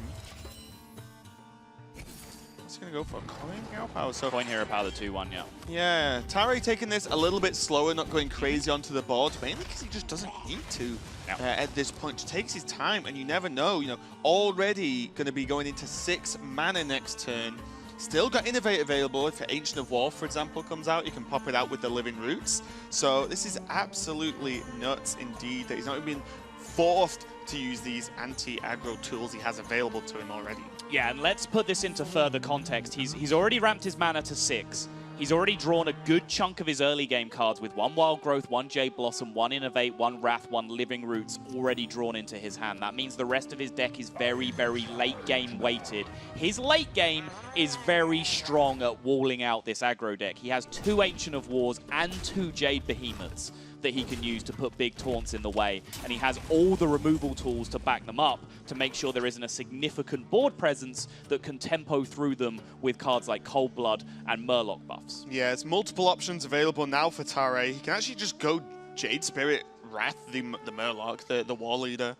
It's going to go for a Coin Hero Power. So Coin Hero Power, the 2-1, yeah. Yeah, Tarei taking this a little bit slower, not going crazy onto the board, mainly because he just doesn't need to at this point. Just takes his time, and you never know. You know, already going to be going into 6 mana next turn. Still got Innovate available. If Ancient of War, for example, comes out, you can pop it out with the Living Roots. So this is absolutely nuts indeed that he's not even been forced to use these anti-aggro tools he has available to him already. Yeah, and let's put this into further context. He's already ramped his mana to 6. He's already drawn a good chunk of his early game cards with 1 Wild Growth, 1 Jade Blossom, 1 Innovate, 1 Wrath, 1 Living Roots already drawn into his hand. That means the rest of his deck is very, very late game weighted. His late game is very strong at walling out this aggro deck. He has 2 Ancient of Wars and 2 Jade Behemoths that he can use to put big taunts in the way, and he has all the removal tools to back them up to make sure there isn't a significant board presence that can tempo through them with cards like Cold Blood and Murloc buffs. Yeah, there's multiple options available now for Tarei. He can actually just go Jade Spirit, Wrath, the Murloc, the War Leader.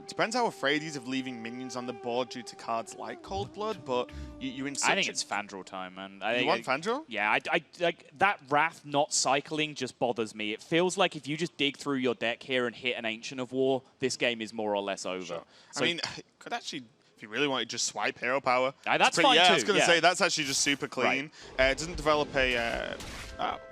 Depends how afraid he's of leaving minions on the board due to cards like Cold Blood, but you're in such I think it's Fandral time, man. You want Fandral? Yeah, I like that Wrath not cycling just bothers me. It feels like if you just dig through your deck here and hit an Ancient of War, this game is more or less over. Sure. So, I mean, could actually, if you really wanted, just swipe Hero Power. That's fine yeah, too. I was going to yeah. say, that's actually just super clean. Right. It doesn't develop a...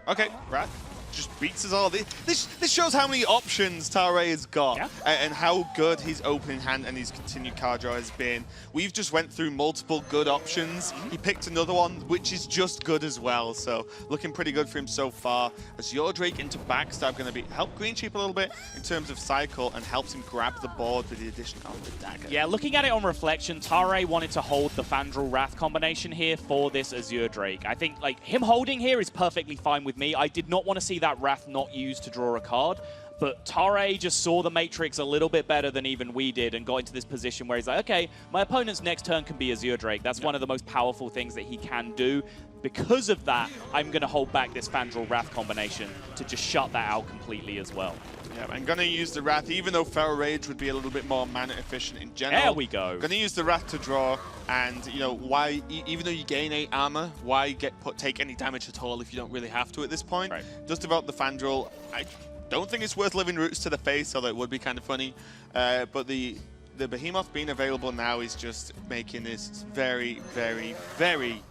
okay, Wrath just beats us all. This shows how many options Tarei has got, and how good his opening hand and his continued card draw has been. We've just went through multiple good options. He picked another one, which is just good as well. So looking pretty good for him so far. As your Drake into backstab going to help greensheep a little bit in terms of cycle, and helps him grab the board with the addition of the dagger. Yeah, looking at it on reflection, Tarei wanted to hold the Fandral Wrath combination here for this Azure Drake. I think like him holding here is perfectly fine with me. I did not want to see that Wrath not used to draw a card, but Tarei just saw the Matrix a little bit better than even we did and got into this position where he's like, okay, my opponent's next turn can be Azure Drake. That's one of the most powerful things that he can do. Because of that, I'm going to hold back this Fandral Wrath combination to just shut that out completely as well. Yeah, I'm going to use the Wrath, even though Feral Rage would be a little bit more mana efficient in general. There we go. Going to use the Wrath to draw, and you know why? Even though you gain 8 armor, why take any damage at all if you don't really have to at this point? Right. Does develop the Fandral. I don't think it's worth Living Roots to the face, although it would be kind of funny. But the Behemoth being available now is just making this very, very, very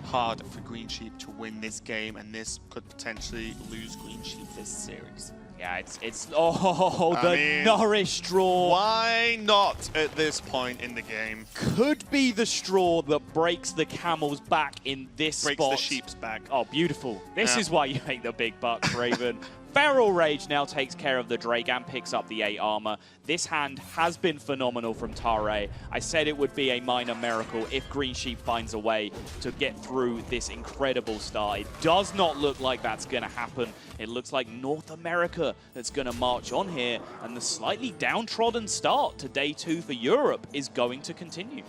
hard for Greensheep to win this game, and this could potentially lose Greensheep this series. Yeah, it's the Norris draw. Why not at this point in the game? Could be the straw that breaks the camel's back in this spot. Breaks the sheep's back. Oh, beautiful. This is why you make the big bucks, Raven. Feral Rage now takes care of the Drake and picks up the 8 armor. This hand has been phenomenal from Tarei. I said it would be a minor miracle if Greensheep finds a way to get through this incredible start. It does not look like that's going to happen. It looks like North America that's going to march on here, and the slightly downtrodden start to day 2 for Europe is going to continue.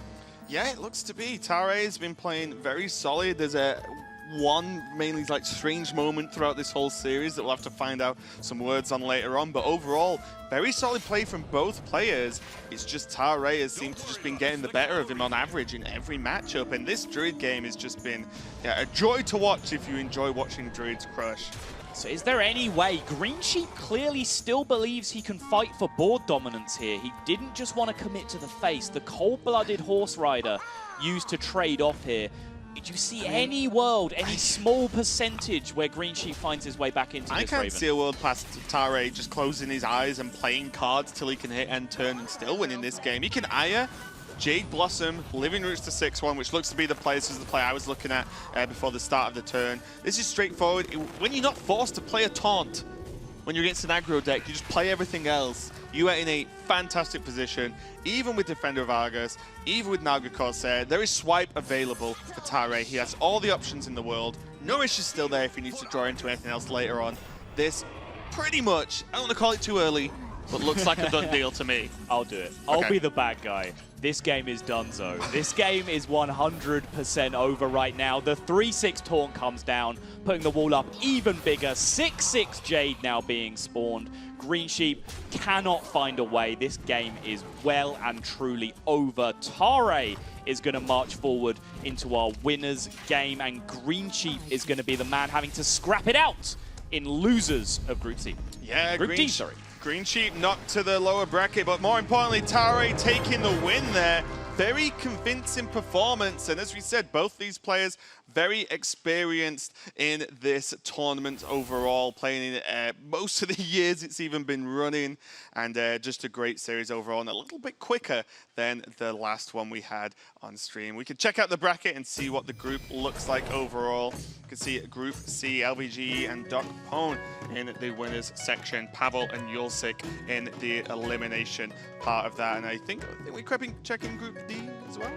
Yeah, it looks to be. Tarei has been playing very solid. There's one mainly like strange moment throughout this whole series that we'll have to find out some words on later on, but overall very solid play from both players. It's just Tarei has seemed to just been getting the better of him on average in every matchup, and this Druid game has just been a joy to watch if you enjoy watching Druids crush. So is there any way? Greensheep clearly still believes he can fight for board dominance here. He didn't just want to commit to the face. The cold-blooded Horse Rider used to trade off here. Did you see any world, any small percentage where Greensheep finds his way back into this, I can't Raven? see a world past Tarei just closing his eyes and playing cards till he can hit end turn and still winning this game. He can Aya, Jade Blossom, Living Roots to 6-1, which looks to be the play. This is the play I was looking at before the start of the turn. This is straightforward. When you're not forced to play a taunt, when you're against an aggro deck, you just play everything else. You are in a fantastic position, even with Defender of Argus, even with Naga Corsair. There is swipe available for Tarei. He has all the options in the world. Nourish is still there if he needs to draw into anything else later on. This pretty much, I don't want to call it too early, but looks like a done deal to me. I'll do it. I'll be the bad guy. This game is donezo. This game is 100% over right now. The 3-6 taunt comes down, putting the wall up even bigger. 6-6 Jade now being spawned. Greensheep cannot find a way. This game is well and truly over. Tarei is going to march forward into our winner's game, and Greensheep is going to be the man having to scrap it out in losers of Group C. Yeah, Group D, sorry. Greensheep knocked to the lower bracket, but more importantly, Tarei taking the win there. very convincing performance. And as we said, both these players very experienced in this tournament overall, playing in most of the years it's even been running, and just a great series overall, and a little bit quicker than the last one we had on stream. We can check out the bracket and see what the group looks like overall. You can see Group C, LVG and Doc Pone in the winners section, Pavel and Yulsik in the elimination part of that, and I think we're checking Group D as well,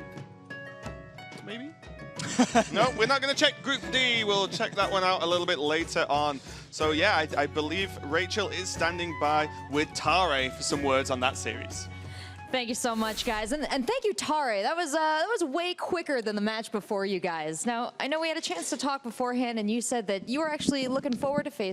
maybe? No, we're not going to check Group D. We'll check that one out a little bit later on. So yeah, I believe Rachel is standing by with Tarei for some words on that series. Thank you so much, guys, and thank you, Tarei. That was way quicker than the match before, you guys. Now, I know we had a chance to talk beforehand, and you said that you were actually looking forward to facing